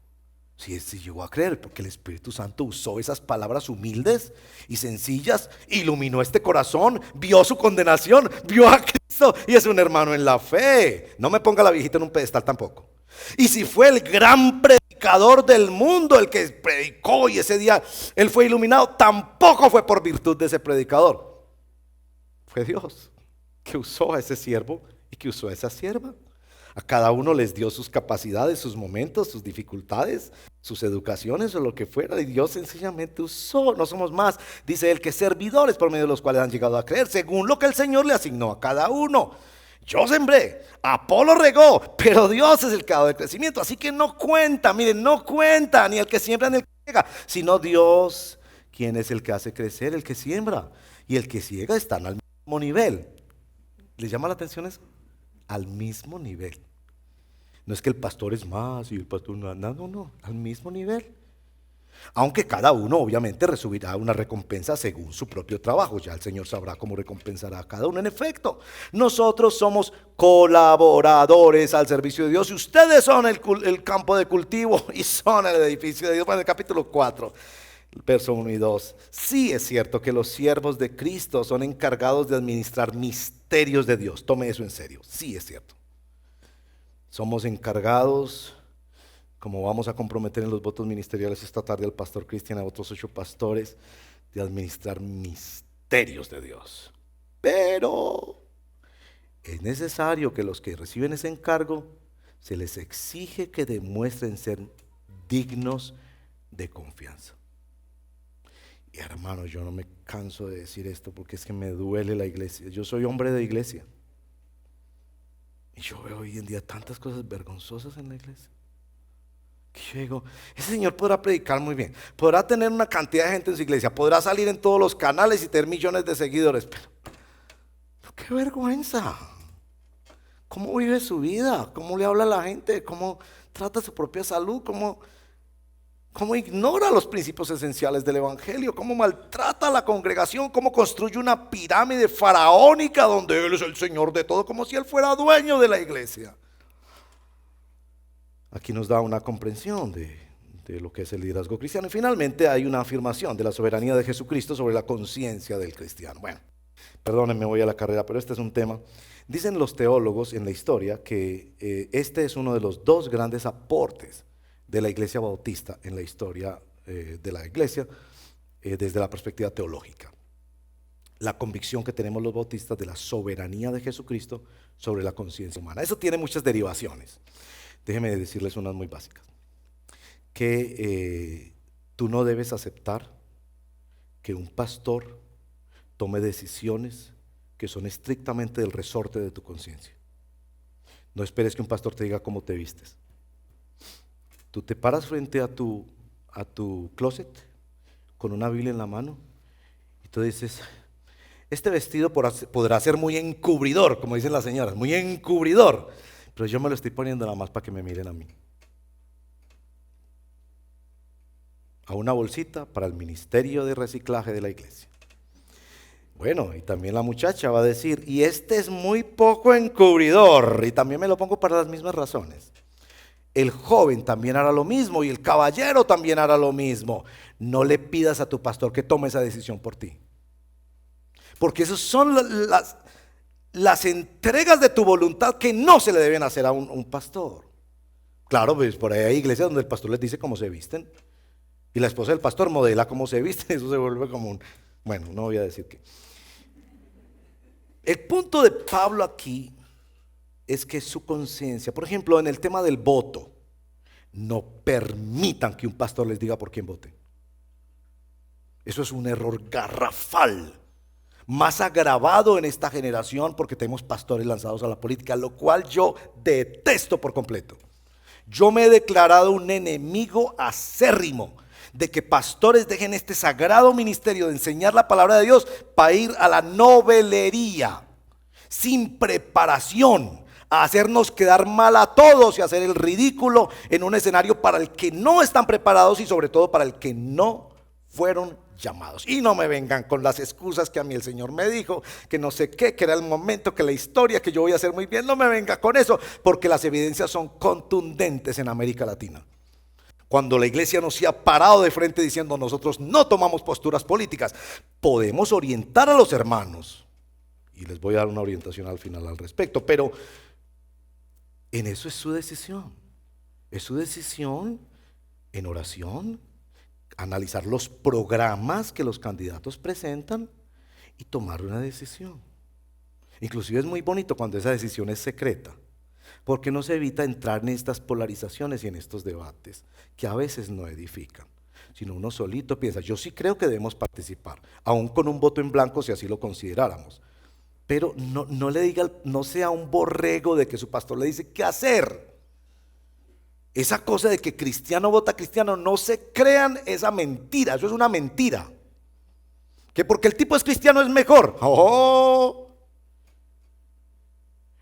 Speaker 1: Si llegó a creer, porque el Espíritu Santo usó esas palabras humildes y sencillas, iluminó este corazón, vio su condenación, vio a Cristo y es un hermano en la fe. No me ponga la viejita en un pedestal tampoco. Y si fue el gran predicador del mundo el que predicó y ese día él fue iluminado, tampoco fue por virtud de ese predicador. Fue Dios que usó a ese siervo y que usó a esa sierva. A cada uno les dio sus capacidades, sus momentos, sus dificultades, sus educaciones o lo que fuera. Y Dios sencillamente usó, no somos más, dice él, que servidores por medio de los cuales han llegado a creer, según lo que el Señor le asignó a cada uno. Yo sembré, Apolo regó, pero Dios es el que ha dado el crecimiento. Así que no cuenta, miren, no cuenta ni el que siembra ni el que ciega, sino Dios, quien es el que hace crecer, el que siembra. Y el que ciega están al mismo nivel. ¿Les llama la atención eso? Al mismo nivel. No es que el pastor es más y el pastor no, no, al mismo nivel. Aunque cada uno obviamente recibirá una recompensa según su propio trabajo. Ya el Señor sabrá cómo recompensará a cada uno. En efecto, nosotros somos colaboradores al servicio de Dios. Y ustedes son el campo de cultivo y son el edificio de Dios. Bueno, en el capítulo 4, verso 1 y 2. Sí es cierto que los siervos de Cristo son encargados de administrar misterios de Dios. Tome eso en serio. Sí es cierto. Somos encargados, como vamos a comprometer en los votos ministeriales esta tarde al pastor Cristian y a otros 8 pastores, de administrar misterios de Dios. Pero es necesario que los que reciben ese encargo se les exige que demuestren ser dignos de confianza. Y hermano, yo no me canso de decir esto porque es que me duele la iglesia. Yo soy hombre de iglesia. Y yo veo hoy en día tantas cosas vergonzosas en la iglesia. Que yo digo, ese señor podrá predicar muy bien, podrá tener una cantidad de gente en su iglesia, podrá salir en todos los canales y tener millones de seguidores, pero qué vergüenza. ¿Cómo vive su vida? ¿Cómo le habla a la gente? ¿Cómo trata su propia salud? ¿Cómo ignora los principios esenciales del evangelio? ¿Cómo maltrata a la congregación? ¿Cómo construye una pirámide faraónica donde él es el señor de todo, como si él fuera dueño de la iglesia? Aquí nos da una comprensión de lo que es el liderazgo cristiano. Y finalmente hay una afirmación de la soberanía de Jesucristo sobre la conciencia del cristiano. Bueno, perdónenme, voy a la carrera, pero este es un tema. Dicen los teólogos en la historia que este es uno de los 2 grandes aportes de la iglesia bautista en la historia de la iglesia desde la perspectiva teológica. La convicción que tenemos los bautistas de la soberanía de Jesucristo sobre la conciencia humana. Eso tiene muchas derivaciones. Déjenme decirles unas muy básicas. Que tú no debes aceptar que un pastor tome decisiones que son estrictamente del resorte de tu conciencia. No esperes que un pastor te diga cómo te vistes. Tú te paras frente a tu closet con una Biblia en la mano y tú dices, este vestido podrá ser muy encubridor, como dicen las señoras, muy encubridor, pero yo me lo estoy poniendo nada más para que me miren a mí. A una bolsita para el ministerio de reciclaje de la iglesia. Bueno, y también la muchacha va a decir, y este es muy poco encubridor, y también me lo pongo para las mismas razones. El joven también hará lo mismo y el caballero también hará lo mismo. No le pidas a tu pastor que tome esa decisión por ti. Porque esas son las entregas de tu voluntad que no se le deben hacer a un pastor. Claro, pues por ahí hay iglesias donde el pastor les dice cómo se visten. Y la esposa del pastor modela cómo se viste. Eso se vuelve como un... Bueno, no voy a decir qué. El punto de Pablo aquí es que su conciencia, por ejemplo, en el tema del voto, no permitan que un pastor les diga por quién voten. Eso es un error garrafal, más agravado en esta generación porque tenemos pastores lanzados a la política, lo cual yo detesto por completo. Yo me he declarado un enemigo acérrimo de que pastores dejen este sagrado ministerio de enseñar la palabra de Dios para ir a la novelería, sin preparación, a hacernos quedar mal a todos y hacer el ridículo en un escenario para el que no están preparados y sobre todo para el que no fueron llamados. Y no me vengan con las excusas que a mí el Señor me dijo, que no sé qué, que era el momento, que la historia, que yo voy a hacer muy bien. No me venga con eso, porque las evidencias son contundentes en América Latina. Cuando la iglesia nos ha parado de frente diciendo nosotros no tomamos posturas políticas, podemos orientar a los hermanos. Y les voy a dar una orientación al final al respecto, pero en eso es su decisión. Es su decisión en oración, analizar los programas que los candidatos presentan y tomar una decisión. Inclusive es muy bonito cuando esa decisión es secreta, porque nos evita entrar en estas polarizaciones y en estos debates que a veces no edifican, sino uno solito piensa, yo sí creo que debemos participar, aún con un voto en blanco si así lo consideráramos, pero no le diga, no sea un borrego de que su pastor le dice qué hacer. Esa cosa de que cristiano vota cristiano, no se crean esa mentira, eso es una mentira. Que porque el tipo es cristiano es mejor. ¡Oh!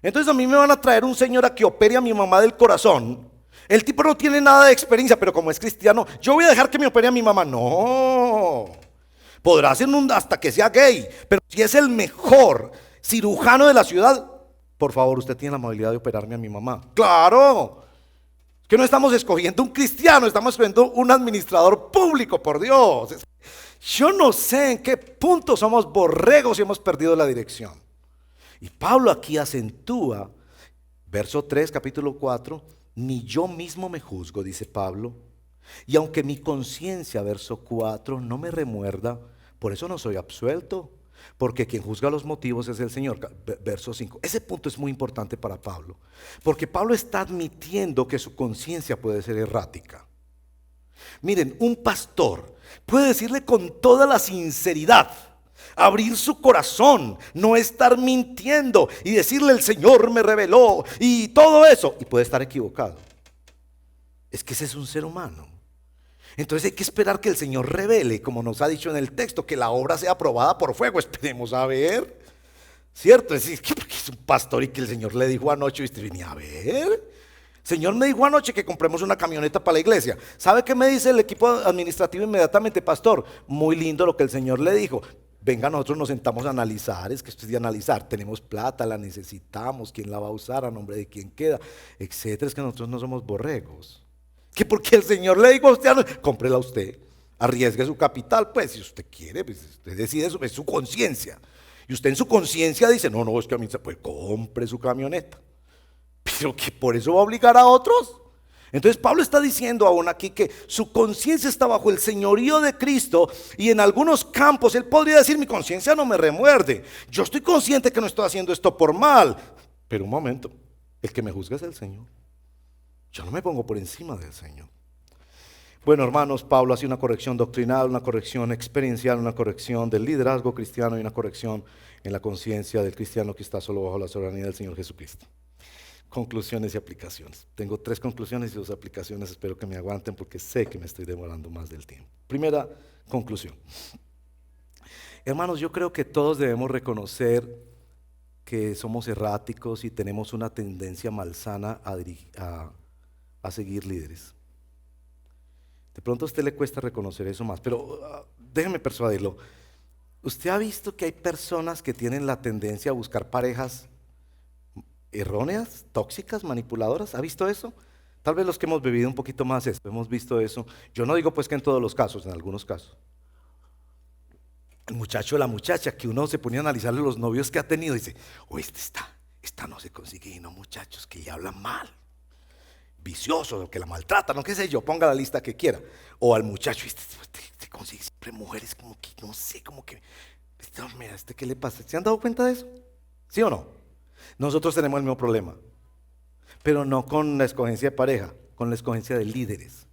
Speaker 1: Entonces a mí me van a traer un señor a que opere a mi mamá del corazón. El tipo no tiene nada de experiencia, pero como es cristiano, yo voy a dejar que me opere a mi mamá. No. Podrá ser hasta que sea gay, pero si es el mejor cirujano de la ciudad, por favor, usted tiene la amabilidad de operarme a mi mamá. ¡Claro! Que no estamos escogiendo un cristiano, estamos escogiendo un administrador público, por Dios. Yo no sé en qué punto somos borregos y hemos perdido la dirección. Y Pablo aquí acentúa, verso 3, capítulo 4, ni yo mismo me juzgo, dice Pablo, y aunque mi conciencia, verso 4, no me remuerda, por eso no soy absuelto, porque quien juzga los motivos es el Señor. Verso 5, ese punto es muy importante para Pablo, porque Pablo está admitiendo que su conciencia puede ser errática. Miren, un pastor puede decirle con toda la sinceridad, abrir su corazón, no estar mintiendo y decirle el Señor me reveló y todo eso, y puede estar equivocado. Es que ese es un ser humano. Entonces hay que esperar que el Señor revele, como nos ha dicho en el texto, que la obra sea aprobada por fuego. Esperemos a ver, ¿cierto? Es decir, que porque es un pastor y que el Señor le dijo anoche, y usted venía a ver. Señor me dijo anoche que compremos una camioneta para la iglesia. ¿Sabe qué me dice el equipo administrativo inmediatamente? Pastor, muy lindo lo que el Señor le dijo. Venga, nosotros nos sentamos a analizar, es que esto es de analizar. Tenemos plata, la necesitamos, quién la va a usar, a nombre de quién queda, etcétera. Es que nosotros no somos borregos. Que porque el Señor le dijo a usted, cómprela usted, arriesgue su capital, pues si usted quiere, pues usted decide eso, es su conciencia. Y usted en su conciencia dice, no, es que a mí se puede, compre su camioneta. Pero que por eso va a obligar a otros. Entonces Pablo está diciendo aún aquí que su conciencia está bajo el señorío de Cristo, y en algunos campos él podría decir, mi conciencia no me remuerde, yo estoy consciente que no estoy haciendo esto por mal, pero un momento, el que me juzga es el Señor. Yo no me pongo por encima del Señor. Bueno, hermanos, Pablo hace una corrección doctrinal, una corrección experiencial, una corrección del liderazgo cristiano y una corrección en la conciencia del cristiano que está solo bajo la soberanía del Señor Jesucristo. Conclusiones y aplicaciones. Tengo 3 conclusiones y 2 aplicaciones, espero que me aguanten porque sé que me estoy demorando más del tiempo. Primera conclusión. Hermanos, yo creo que todos debemos reconocer que somos erráticos y tenemos una tendencia malsana a seguir líderes. De pronto a usted le cuesta reconocer eso más, pero déjeme persuadirlo. ¿Usted ha visto que hay personas que tienen la tendencia a buscar parejas erróneas, tóxicas, manipuladoras? ¿Ha visto eso? Tal vez los que hemos vivido un poquito más esto, hemos visto eso. Yo no digo pues que en todos los casos, en algunos casos. El muchacho o la muchacha que uno se ponía a analizarle los novios que ha tenido y dice, esta no se consigue, no, muchachos que le hablan mal, vicioso, que la maltratan, no qué sé yo, ponga la lista que quiera. O al muchacho, te consigue siempre mujeres como que, no sé, como que, mira, ¿qué le pasa? ¿Se han dado cuenta de eso? ¿Sí o no? Nosotros tenemos el mismo problema, pero no con la escogencia de pareja, con la escogencia de líderes.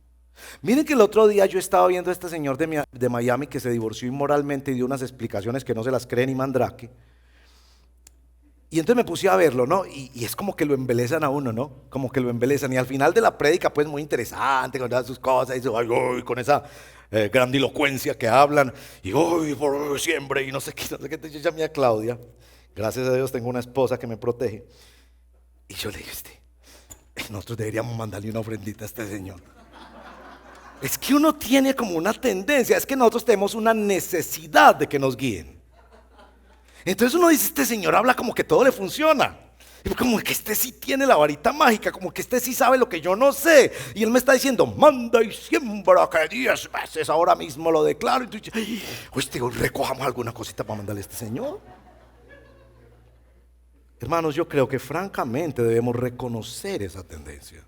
Speaker 1: Miren que el otro día yo estaba viendo a este señor de Miami que se divorció inmoralmente y dio unas explicaciones que no se las cree ni Mandrake. Y entonces me puse a verlo, ¿no? Y es como que lo embelezan a uno, ¿no? Como que lo embelezan. Y al final de la prédica, pues muy interesante, con todas sus cosas, y con esa grandilocuencia que hablan. Y hoy por siempre, y no sé qué. Yo llamé a Claudia. Gracias a Dios tengo una esposa que me protege. Y yo le dije, nosotros deberíamos mandarle una ofrendita a este señor. Es que uno tiene como una tendencia, es que nosotros tenemos una necesidad de que nos guíen. Entonces uno dice, este señor habla como que todo le funciona. Como que este sí tiene la varita mágica, como que este sí sabe lo que yo no sé. Y él me está diciendo, manda y siembra, que 10 veces ahora mismo lo declaro. Y tú dices, recojamos alguna cosita para mandarle a este señor. Hermanos, yo creo que francamente debemos reconocer esa tendencia.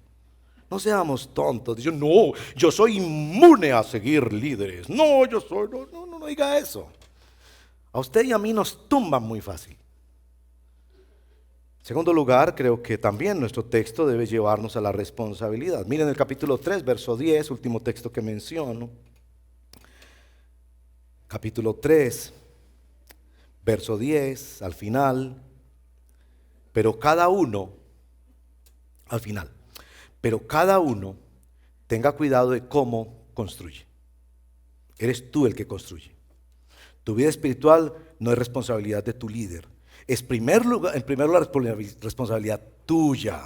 Speaker 1: No seamos tontos. Dicen, no, yo soy inmune a seguir líderes. No, yo soy, no diga eso. A usted y a mí nos tumban muy fácil. En segundo lugar, creo que también nuestro texto debe llevarnos a la responsabilidad. Miren el capítulo 3, verso 10, último texto que menciono. Capítulo 3, verso 10, al final. Pero cada uno, al final, pero cada uno tenga cuidado de cómo construye. Eres tú el que construye. Tu vida espiritual no es responsabilidad de tu líder. Es en primer lugar responsabilidad tuya.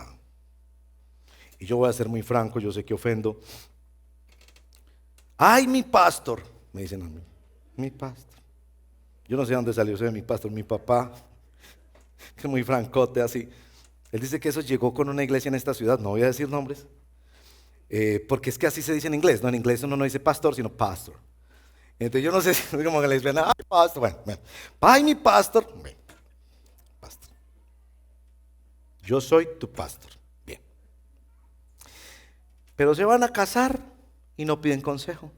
Speaker 1: Y yo voy a ser muy franco, yo sé que ofendo. Ay, mi pastor, me dicen a mí. Mi pastor. Yo no sé dónde salió ese de mi pastor, mi papá, que es muy francote así. Él dice que eso llegó con una iglesia en esta ciudad, no voy a decir nombres, porque es que así se dice en inglés, no, en inglés uno no dice pastor, sino pastor. Entonces yo no sé si como que les ven, ay, pastor, bueno, ay, mi pastor, bueno, pastor. Yo soy tu pastor, bien. Pero se van a casar y no piden consejo.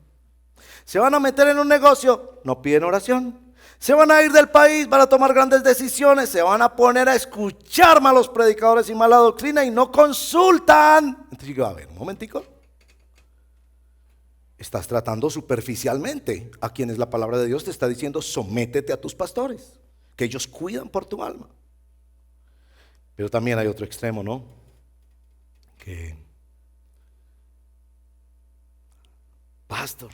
Speaker 1: Se van a meter en un negocio, no piden oración. Se van a ir del país, van a tomar grandes decisiones, se van a poner a escuchar malos predicadores y mala doctrina y no consultan. Entonces digo, a ver, un momentico. Estás tratando superficialmente a quienes la palabra de Dios te está diciendo, sométete a tus pastores, que ellos cuidan por tu alma. Pero también hay otro extremo, ¿no? Que, pastor,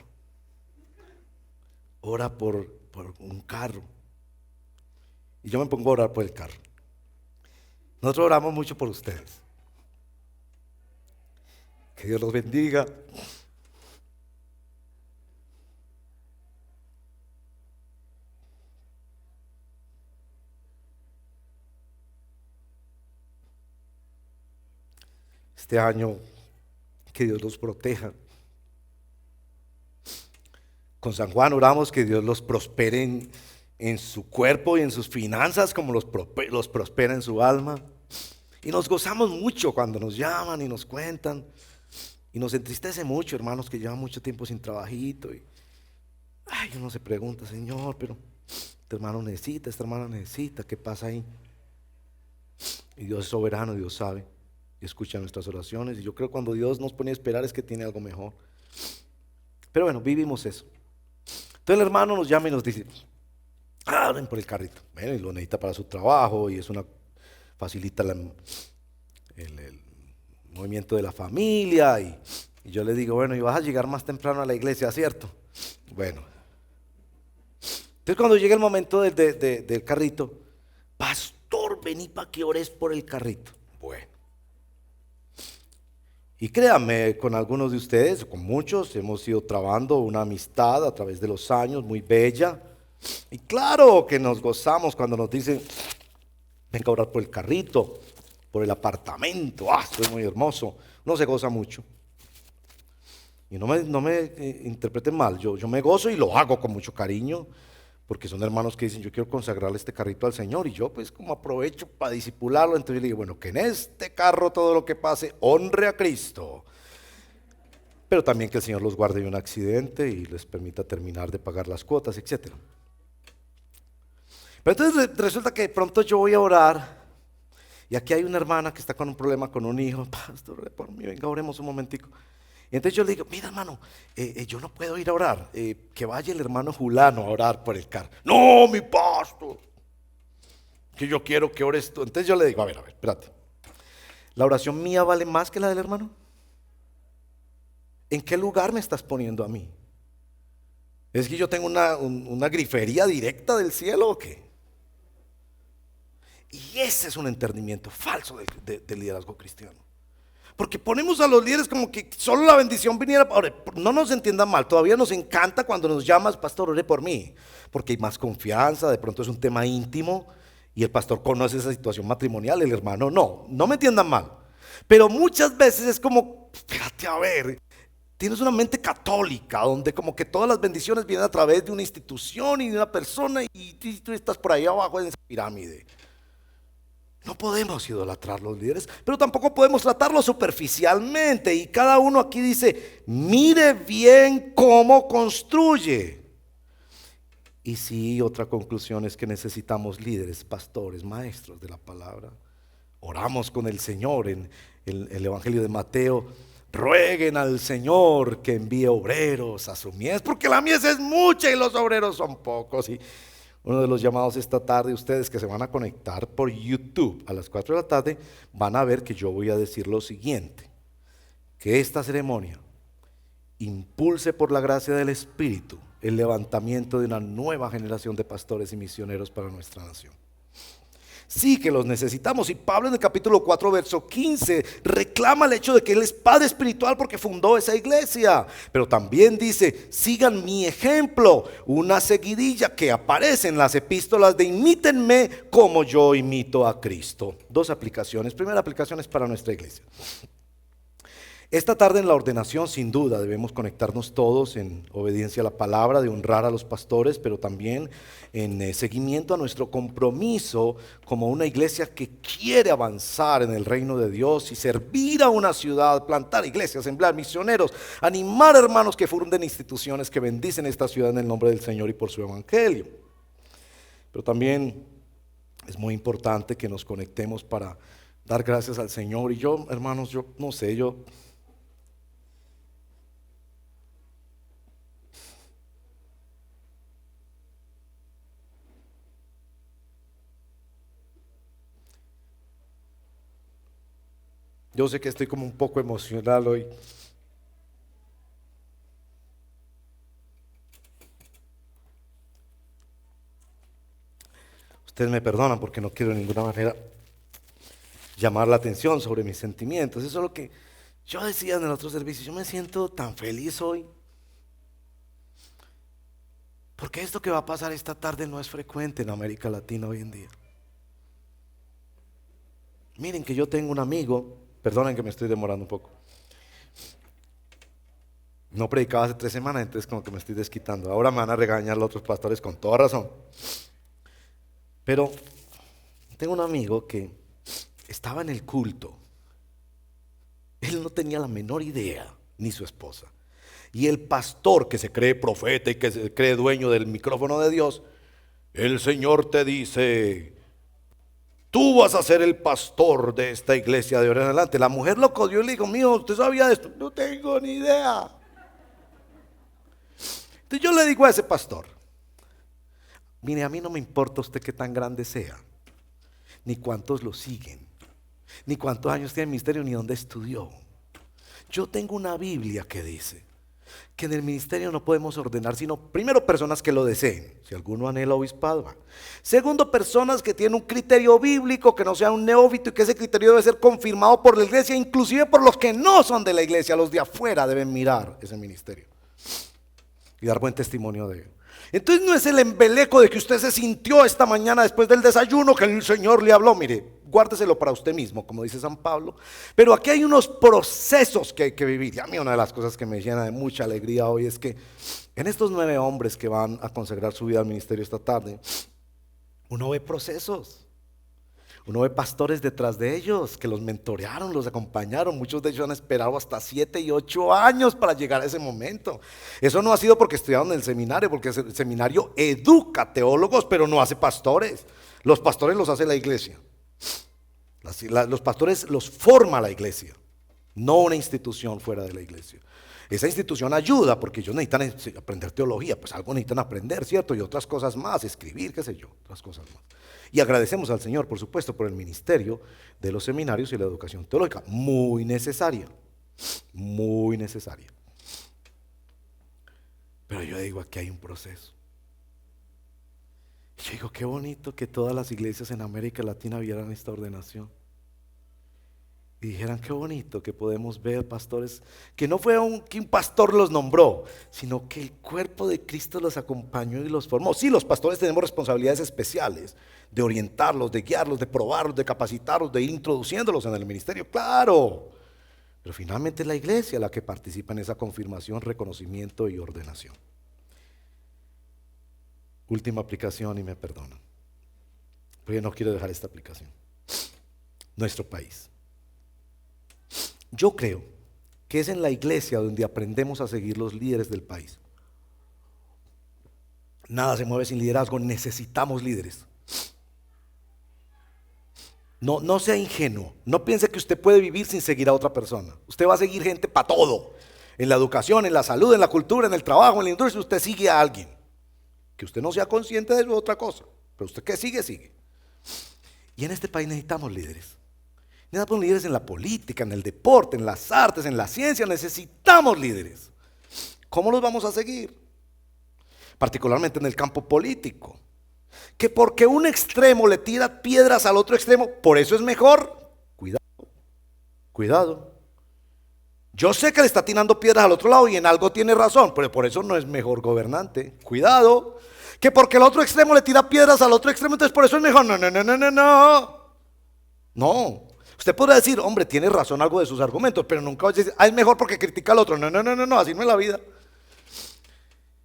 Speaker 1: ora por un carro. Y yo me pongo a orar por el carro. Nosotros oramos mucho por ustedes. Que Dios los bendiga. Este año, que Dios los proteja. Con San Juan oramos que Dios los prospere en su cuerpo y en sus finanzas, como los prospera en su alma. Y nos gozamos mucho cuando nos llaman y nos cuentan. Y nos entristece mucho, hermanos, que llevan mucho tiempo sin trabajito. Y uno se pregunta, Señor, pero este hermano necesita, esta hermana necesita, ¿qué pasa ahí? Y Dios es soberano, Dios sabe y escucha nuestras oraciones. Y yo creo que cuando Dios nos pone a esperar es que tiene algo mejor. Pero bueno, vivimos eso. Entonces el hermano nos llama y nos dice, ven por el carrito. Bueno, y lo necesita para su trabajo y facilita el movimiento de la familia. Y yo le digo, bueno, y vas a llegar más temprano a la iglesia, ¿cierto? Bueno. Entonces cuando llega el momento del carrito, pastor, vení para que ores por el carrito. Bueno. Y créanme, con algunos de ustedes, con muchos, hemos ido trabando una amistad a través de los años muy bella. Y claro que nos gozamos cuando nos dicen, venga a orar por el carrito, por el apartamento, esto es muy hermoso. Uno se goza mucho. Y no me interpreten mal, yo me gozo y lo hago con mucho cariño, porque son hermanos que dicen, yo quiero consagrarle este carrito al Señor, y yo pues como aprovecho para disipularlo, entonces yo le digo, bueno, que en este carro todo lo que pase honre a Cristo, pero también que el Señor los guarde de un accidente y les permita terminar de pagar las cuotas, etc. Pero entonces resulta que de pronto yo voy a orar, y aquí hay una hermana que está con un problema con un hijo, pastor, ore por mí, venga, oremos un momentico. Y entonces yo le digo, mira hermano, yo no puedo ir a orar, que vaya el hermano Julano a orar por el carro. No, mi pastor, que yo quiero que ores tú. Entonces yo le digo, a ver, espérate, ¿la oración mía vale más que la del hermano? ¿En qué lugar me estás poniendo a mí? ¿Es que yo tengo una grifería directa del cielo o qué? Y ese es un entendimiento falso del liderazgo cristiano. Porque ponemos a los líderes como que solo la bendición viniera. Ahora, no nos entiendan mal, todavía nos encanta cuando nos llamas, pastor, ore por mí, porque hay más confianza, de pronto es un tema íntimo y el pastor conoce esa situación matrimonial, el hermano no me entiendan mal. Pero muchas veces es como, espérate a ver, tienes una mente católica donde como que todas las bendiciones vienen a través de una institución y de una persona y tú estás por ahí abajo en esa pirámide. No podemos idolatrar los líderes, pero tampoco podemos tratarlos superficialmente. Y cada uno aquí dice, mire bien cómo construye. Y sí, otra conclusión es que necesitamos líderes, pastores, maestros de la palabra. Oramos con el Señor en el Evangelio de Mateo. Rueguen al Señor que envíe obreros a su mies, porque la mies es mucha y los obreros son pocos. Y uno de los llamados esta tarde, ustedes que se van a conectar por YouTube a las 4 de la tarde, van a ver que yo voy a decir lo siguiente: que esta ceremonia impulse por la gracia del Espíritu el levantamiento de una nueva generación de pastores y misioneros para nuestra nación. Sí que los necesitamos, y Pablo en el capítulo 4 verso 15 reclama el hecho de que él es padre espiritual porque fundó esa iglesia, pero también dice, sigan mi ejemplo, una seguidilla que aparece en las epístolas de imítenme como yo imito a Cristo. Dos aplicaciones. Primera aplicación es para nuestra iglesia. Esta tarde en la ordenación, sin duda, debemos conectarnos todos en obediencia a la palabra, de honrar a los pastores, pero también en seguimiento a nuestro compromiso como una iglesia que quiere avanzar en el reino de Dios y servir a una ciudad, plantar iglesias, emplear misioneros, animar hermanos que funden instituciones que bendicen esta ciudad en el nombre del Señor y por su evangelio. Pero también es muy importante que nos conectemos para dar gracias al Señor. Y yo, hermanos, yo no sé, yo sé que estoy como un poco emocional hoy. Ustedes me perdonan porque no quiero de ninguna manera llamar la atención sobre mis sentimientos. Eso es lo que yo decía en el otro servicio. Yo me siento tan feliz hoy, porque esto que va a pasar esta tarde no es frecuente en América Latina hoy en día. Miren que yo tengo un amigo, perdonen que me estoy demorando un poco. No predicaba hace 3 semanas, entonces como que me estoy desquitando. Ahora me van a regañar los otros pastores con toda razón. Pero tengo un amigo que estaba en el culto. Él no tenía la menor idea, ni su esposa. Y el pastor, que se cree profeta y que se cree dueño del micrófono de Dios, el Señor te dice, tú vas a ser el pastor de esta iglesia de ahora en adelante. La mujer lo codió y le dijo, mío, ¿usted sabía de esto? No tengo ni idea. Entonces yo le digo a ese pastor, mire, a mí no me importa usted qué tan grande sea, ni cuántos lo siguen, ni cuántos años tiene el ministerio, ni dónde estudió. Yo tengo una Biblia que dice que en el ministerio no podemos ordenar sino, primero, personas que lo deseen, si alguno anhela obispado. Segundo, personas que tienen un criterio bíblico, que no sea un neófito, y que ese criterio debe ser confirmado por la iglesia, inclusive por los que no son de la iglesia. Los de afuera deben mirar ese ministerio y dar buen testimonio de él. Entonces no es el embeleco de que usted se sintió esta mañana después del desayuno que el Señor le habló. Mire, guárdeselo para usted mismo, como dice San Pablo. Pero aquí hay unos procesos que hay que vivir. Y a mí una de las cosas que me llena de mucha alegría hoy es que en estos 9 hombres que van a consagrar su vida al ministerio esta tarde, uno ve procesos. Uno ve pastores detrás de ellos que los mentorearon, los acompañaron. Muchos de ellos han esperado hasta 7 y 8 años para llegar a ese momento. Eso no ha sido porque estudiaron en el seminario, porque el seminario educa teólogos, pero no hace pastores. Los pastores los hace la iglesia. Los pastores los forma la iglesia, no una institución fuera de la iglesia. Esa institución ayuda porque ellos necesitan aprender teología, pues algo necesitan aprender, ¿cierto? Y otras cosas más, escribir, qué sé yo, otras cosas más. Y agradecemos al Señor, por supuesto, por el ministerio de los seminarios y la educación teológica, muy necesaria, muy necesaria. Pero yo digo, aquí hay un proceso. Y yo digo, qué bonito que todas las iglesias en América Latina vieran esta ordenación. Y dijeran, qué bonito que podemos ver pastores, que no fue que un pastor los nombró, sino que el cuerpo de Cristo los acompañó y los formó. Sí, los pastores tenemos responsabilidades especiales, de orientarlos, de guiarlos, de probarlos, de capacitarlos, de ir introduciéndolos en el ministerio, claro. Pero finalmente es la iglesia la que participa en esa confirmación, reconocimiento y ordenación. Última aplicación y me perdonan, porque no quiero dejar esta aplicación. nuestro país. Yo creo que es en la iglesia donde aprendemos a seguir los líderes del país. Nada se mueve sin liderazgo, necesitamos líderes. No sea ingenuo, no piense que usted puede vivir sin seguir a otra persona. Usted va a seguir gente para todo, en la educación, en la salud, en la cultura, en el trabajo, en la industria. Usted sigue a alguien. Que usted no sea consciente de eso es otra cosa, pero usted que sigue, sigue. Y en este país necesitamos líderes. Necesitamos líderes en la política, en el deporte, en las artes, en la ciencia. Necesitamos líderes. ¿Cómo los vamos a seguir? Particularmente en el campo político. Que porque un extremo le tira piedras al otro extremo, por eso es mejor. Cuidado, cuidado. Yo sé que le está tirando piedras al otro lado y en algo tiene razón, pero por eso no es mejor gobernante. Cuidado. Que porque el otro extremo le tira piedras al otro extremo, entonces por eso es mejor. No. No. Usted podrá decir, hombre, tiene razón algo de sus argumentos, pero nunca va a decir, es mejor porque critica al otro. No, así no es la vida.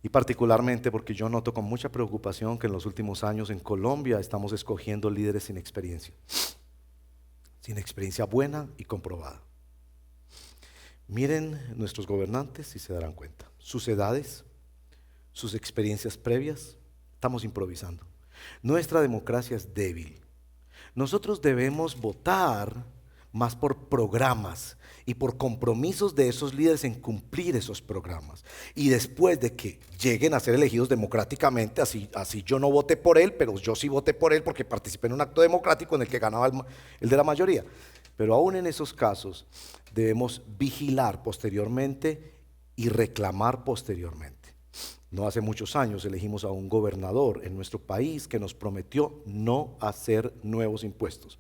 Speaker 1: Y particularmente porque yo noto con mucha preocupación que en los últimos años en Colombia estamos escogiendo líderes sin experiencia buena y comprobada. Miren nuestros gobernantes y se darán cuenta. Sus edades, sus experiencias previas, estamos improvisando. Nuestra democracia es débil. Nosotros debemos votar más por programas y por compromisos de esos líderes en cumplir esos programas. Y después de que lleguen a ser elegidos democráticamente, así yo no voté por él, pero yo sí voté por él porque participé en un acto democrático en el que ganaba el de la mayoría. Pero aún en esos casos debemos vigilar posteriormente y reclamar posteriormente. No hace muchos años elegimos a un gobernador en nuestro país que nos prometió no hacer nuevos impuestos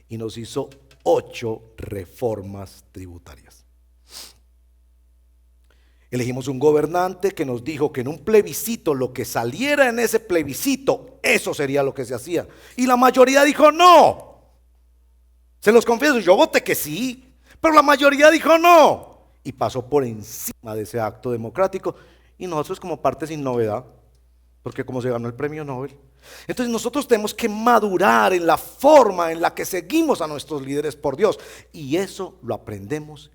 Speaker 1: y nos hizo 8 reformas tributarias. Elegimos un gobernante que nos dijo que en un plebiscito lo que saliera en ese plebiscito, eso sería lo que se hacía. Y la mayoría dijo no. Se los confieso, yo voté que sí, pero la mayoría dijo no. Y pasó por encima de ese acto democrático. Y nosotros como parte sin novedad, porque como se ganó el premio Nobel. Entonces nosotros tenemos que madurar en la forma en la que seguimos a nuestros líderes por Dios. Y eso lo aprendemos